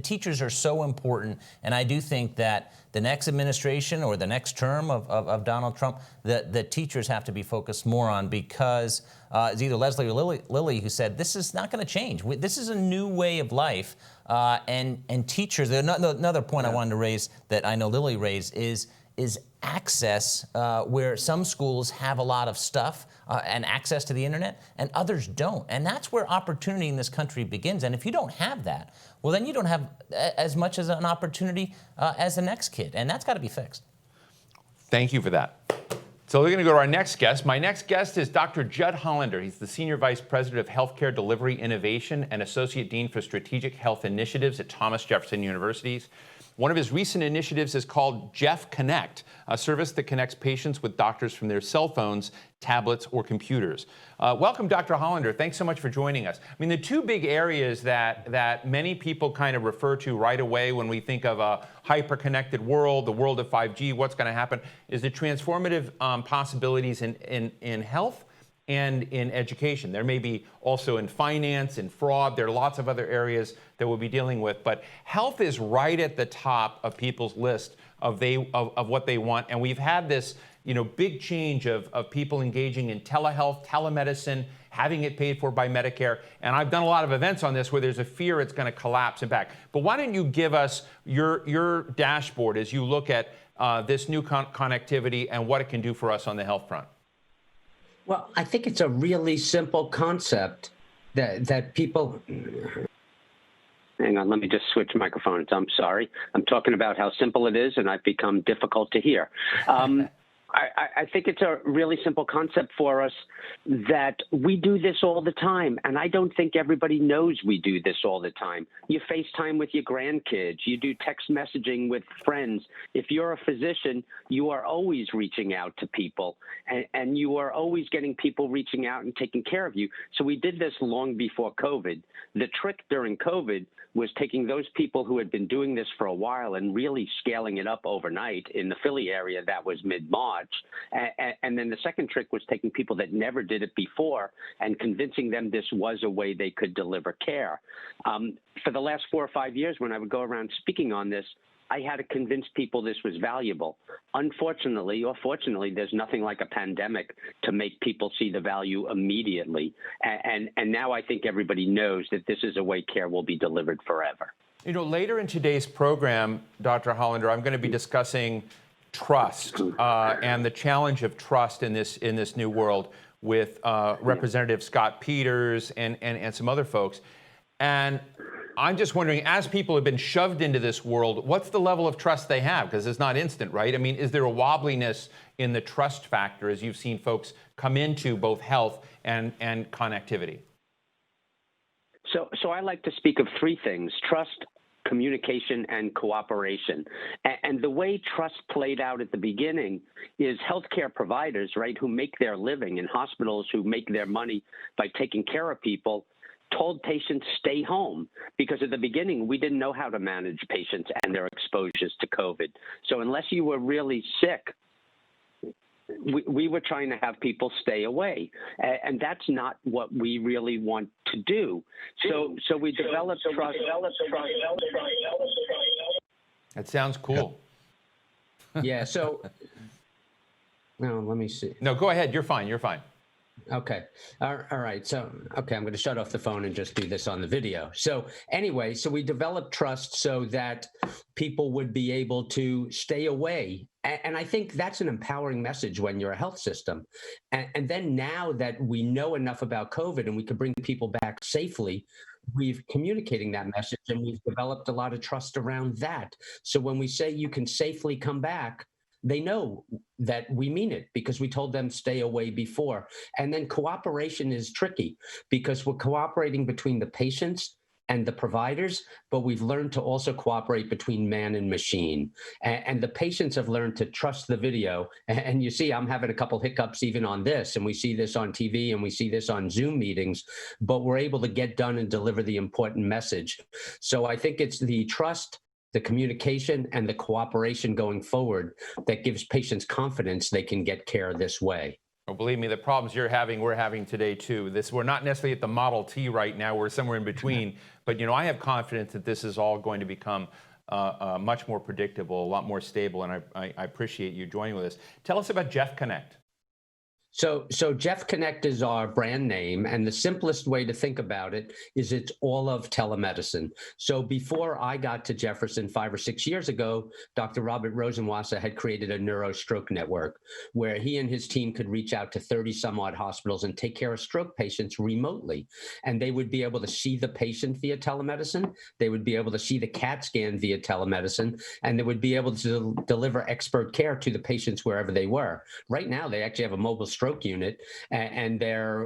teachers are so important, and I do think that the next administration or the next term of Donald Trump, the teachers have to be focused more on, because it's either Leslie or Lily who said this is not going to change. This is a new way of life, and teachers. Another point I wanted to raise that I know Lily raised is access, where some schools have a lot of stuff and access to the internet and others don't. And that's where opportunity in this country begins. And if you don't have that, well, then you don't have as much as an opportunity as the next kid. And that's got to be fixed. Thank you for that. So we're going to go to our next guest. My next guest is Dr. Judd Hollander. He's the Senior Vice President of Healthcare Delivery Innovation and Associate Dean for Strategic Health Initiatives at Thomas Jefferson University. One of his recent initiatives is called Jeff Connect, a service that connects patients with doctors from their cell phones, tablets, or computers. Welcome, Dr. Hollander. Thanks so much for joining us. I mean, the two big areas that many people kind of refer to right away when we think of a hyper-connected world, the world of 5G, what's going to happen, is the transformative possibilities in health and in education. There may be also in finance and fraud. There are lots of other areas that we'll be dealing with, but health is right at the top of people's list of what they want. And we've had this, big change of people engaging in telehealth, telemedicine, having it paid for by Medicare. And I've done a lot of events on this where there's a fear it's going to collapse and back. But why don't you give us your dashboard as you look at this new connectivity and what it can do for us on the health front? Well, I think it's a really simple concept that people... Hang on, let me just switch microphones. I'm sorry. I'm talking about how simple it is, and I've become difficult to hear. I think it's a really simple concept for us that we do this all the time. And I don't think everybody knows we do this all the time. You FaceTime with your grandkids. You do text messaging with friends. If you're a physician, you are always reaching out to people and you are always getting people reaching out and taking care of you. So we did this long before COVID. The trick during COVID was taking those people who had been doing this for a while and really scaling it up overnight. In the Philly area, that was mid-March. And then the second trick was taking people that never did it before and convincing them this was a way they could deliver care. For the last 4 or 5 years, when I would go around speaking on this, I had to convince people this was valuable. Unfortunately, or fortunately, there's nothing like a pandemic to make people see the value immediately. And now I think everybody knows that this is a way care will be delivered forever. You know, later in today's program, Dr. Hollander, I'm going to be discussing trust and the challenge of trust in this new world with Representative Scott Peters and some other folks. And I'm just wondering, as people have been shoved into this world, what's the level of trust they have? Because it's not instant, right? I mean, is there a wobbliness in the trust factor as you've seen folks come into both health and connectivity? So I like to speak of three things: trust, communication, and cooperation. And the way trust played out at the beginning is healthcare providers, right, who make their living in hospitals, who make their money by taking care of people, told patients stay home, because at the beginning we didn't know how to manage patients and their exposures to COVID. So unless you were really sick, we were trying to have people stay away, and that's not what we really want to do. So we developed trust. That sounds cool. Yeah. So no, let me see. No, go ahead. You're fine. You're fine. Okay. All right. So, okay, I'm going to shut off the phone and just do this on the video. So anyway, so we developed trust so that people would be able to stay away. And I think that's an empowering message when you're a health system. And then now that we know enough about COVID and we can bring people back safely, we've communicating that message and we've developed a lot of trust around that. So when we say you can safely come back, they know that we mean it because we told them stay away before. And then cooperation is tricky because we're cooperating between the patients and the providers, but we've learned to also cooperate between man and machine. And the patients have learned to trust the video. And you see, I'm having a couple hiccups even on this, and we see this on TV and we see this on Zoom meetings, but we're able to get done and deliver the important message. So I think it's the trust, the communication, and the cooperation going forward that gives patients confidence they can get care this way. Well, believe me, the problems you're having, we're having today too. We're not necessarily at the Model T right now. We're somewhere in between. But you know, I have confidence that this is all going to become much more predictable, a lot more stable. And I appreciate you joining with us. Tell us about Jeff Connect. So Jeff Connect is our brand name, and the simplest way to think about it is it's all of telemedicine. So before I got to Jefferson 5 or 6 years ago, Dr. Robert Rosenwasser had created a neurostroke network where he and his team could reach out to 30 some odd hospitals and take care of stroke patients remotely. And they would be able to see the patient via telemedicine. They would be able to see the CAT scan via telemedicine, and they would be able to deliver expert care to the patients wherever they were. Right now, they actually have a mobile stroke unit, and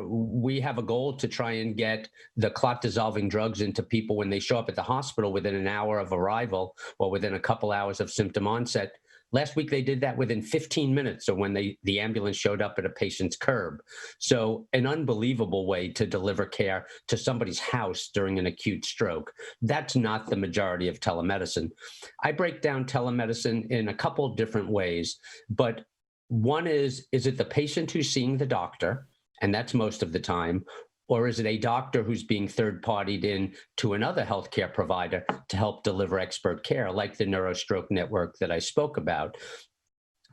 we have a goal to try and get the clot dissolving drugs into people when they show up at the hospital within an hour of arrival or within a couple hours of symptom onset. Last week, they did that within 15 minutes of when the ambulance showed up at a patient's curb. So an unbelievable way to deliver care to somebody's house during an acute stroke. That's not the majority of telemedicine. I break down telemedicine in a couple different ways, but one is it the patient who's seeing the doctor, and that's most of the time, or is it a doctor who's being third-partied in to another healthcare provider to help deliver expert care, like the Neurostroke Network that I spoke about?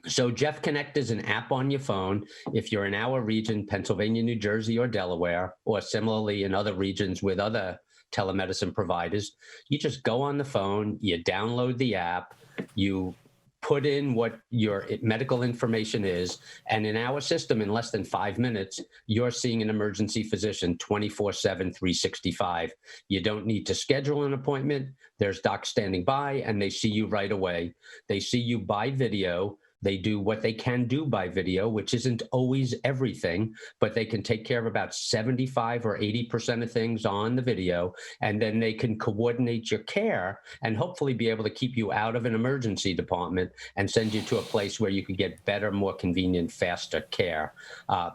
So Jeff Connect is an app on your phone. If you're in our region, Pennsylvania, New Jersey, or Delaware, or similarly in other regions with other telemedicine providers, you just go on the phone, you download the app, you put in what your medical information is, and in our system, in less than 5 minutes, you're seeing an emergency physician 24/7, 365. You don't need to schedule an appointment. There's docs standing by, and they see you right away. They see you by video. They do what they can do by video, which isn't always everything, but they can take care of about 75 or 80% of things on the video, and then they can coordinate your care and hopefully be able to keep you out of an emergency department and send you to a place where you can get better, more convenient, faster care,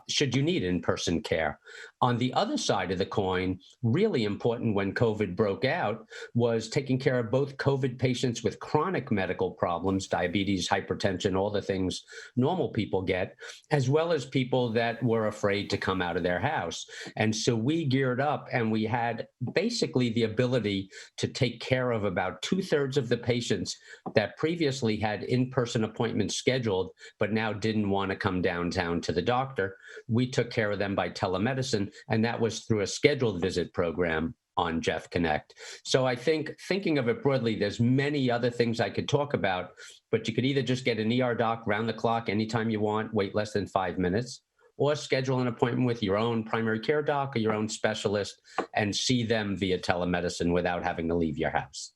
should you need in-person care. On the other side of the coin, really important when COVID broke out was taking care of both COVID patients with chronic medical problems, diabetes, hypertension, all the things normal people get, as well as people that were afraid to come out of their house. And so we geared up and we had basically the ability to take care of about 2/3 of the patients that previously had in-person appointments scheduled, but now didn't want to come downtown to the doctor. We took care of them by telemedicine, and that was through a scheduled visit program on Jeff Connect. So I think thinking of it broadly, there's many other things I could talk about, but you could either just get an ER doc round the clock anytime you want, wait less than 5 minutes, or schedule an appointment with your own primary care doc or your own specialist and see them via telemedicine without having to leave your house.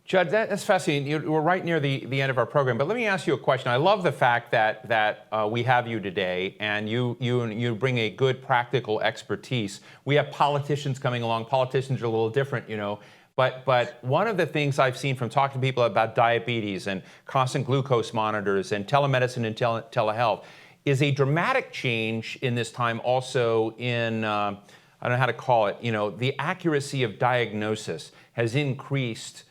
Judd, that's fascinating. We're right near the end of our program, but let me ask you a question. I love the fact that we have you today, and you bring a good practical expertise. We have politicians coming along. Politicians are a little different, but one of the things I've seen from talking to people about diabetes and constant glucose monitors and telemedicine and telehealth is a dramatic change in this time also in, I don't know how to call it, the accuracy of diagnosis has increased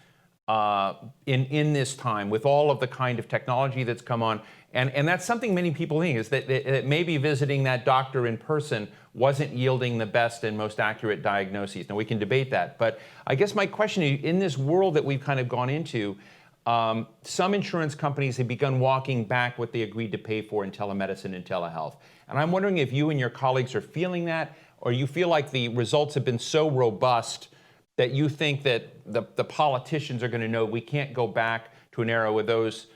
in this time with all of the kind of technology that's come on. And that's something many people think is that maybe visiting that doctor in person wasn't yielding the best and most accurate diagnoses. Now, we can debate that. But I guess my question is, in this world that we've kind of gone into, some insurance companies have begun walking back what they agreed to pay for in telemedicine and telehealth. And I'm wondering if you and your colleagues are feeling that, or you feel like the results have been so robust that you think that the politicians are going to know we can't go back to an era where those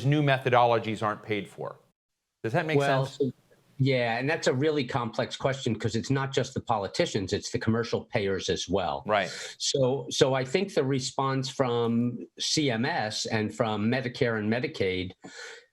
new methodologies aren't paid for. Does that make sense? Yeah, and that's a really complex question because it's not just the politicians, it's the commercial payers as well. Right. So I think the response from CMS and from Medicare and Medicaid,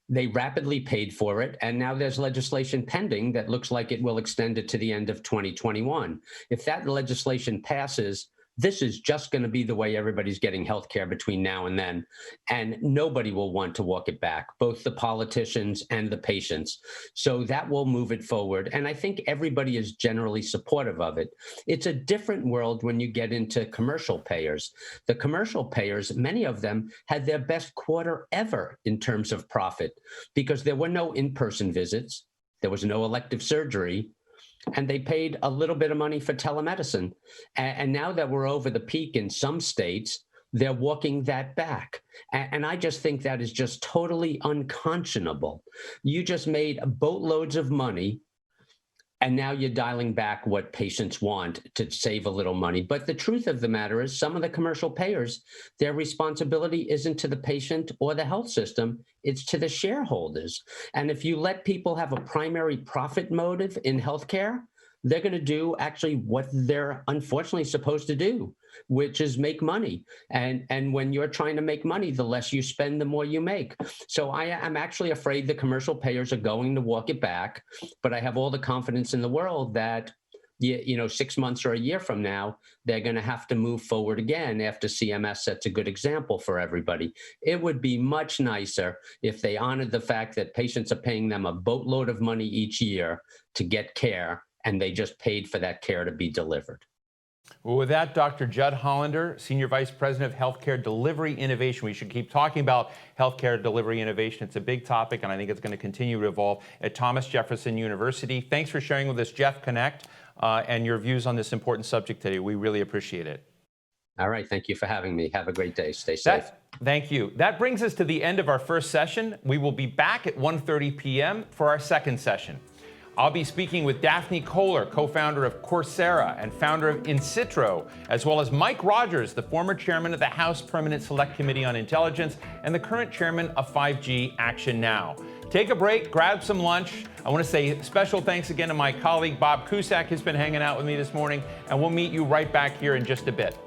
they rapidly paid for it, and now there's legislation pending that looks like it will extend it to the end of 2021. If that legislation passes, this is just going to be the way everybody's getting healthcare between now and then, and nobody will want to walk it back, both the politicians and the patients. So that will move it forward, and I think everybody is generally supportive of it. It's a different world when you get into commercial payers. The commercial payers, many of them had their best quarter ever in terms of profit because there were no in-person visits, there was no elective surgery, and they paid a little bit of money for telemedicine. And now that we're over the peak in some states, they're walking that back. And I just think that is just totally unconscionable. You just made boatloads of money, and now you're dialing back what patients want to save a little money. But the truth of the matter is some of the commercial payers, their responsibility isn't to the patient or the health system, it's to the shareholders. And if you let people have a primary profit motive in healthcare, they're going to do actually what they're unfortunately supposed to do, which is make money. And when you're trying to make money, the less you spend, the more you make. So I am actually afraid the commercial payers are going to walk it back, but I have all the confidence in the world that 6 months or a year from now, they're going to have to move forward again after CMS sets a good example for everybody. It would be much nicer if they honored the fact that patients are paying them a boatload of money each year to get care, and they just paid for that care to be delivered. Well, with that, Dr. Judd Hollander, Senior Vice President of Healthcare Delivery Innovation. We should keep talking about healthcare delivery innovation. It's a big topic, and I think it's going to continue to evolve at Thomas Jefferson University. Thanks for sharing with us, Jeff Connect, and your views on this important subject today. We really appreciate it. All right. Thank you for having me. Have a great day. Stay safe. Thank you. That brings us to the end of our first session. We will be back at 1:30 p.m. for our second session. I'll be speaking with Daphne Kohler, co-founder of Coursera and founder of Incitro, as well as Mike Rogers, the former chairman of the House Permanent Select Committee on Intelligence and the current chairman of 5G Action Now. Take a break, grab some lunch. I want to say special thanks again to my colleague, Bob Cusack, who's been hanging out with me this morning, and we'll meet you right back here in just a bit.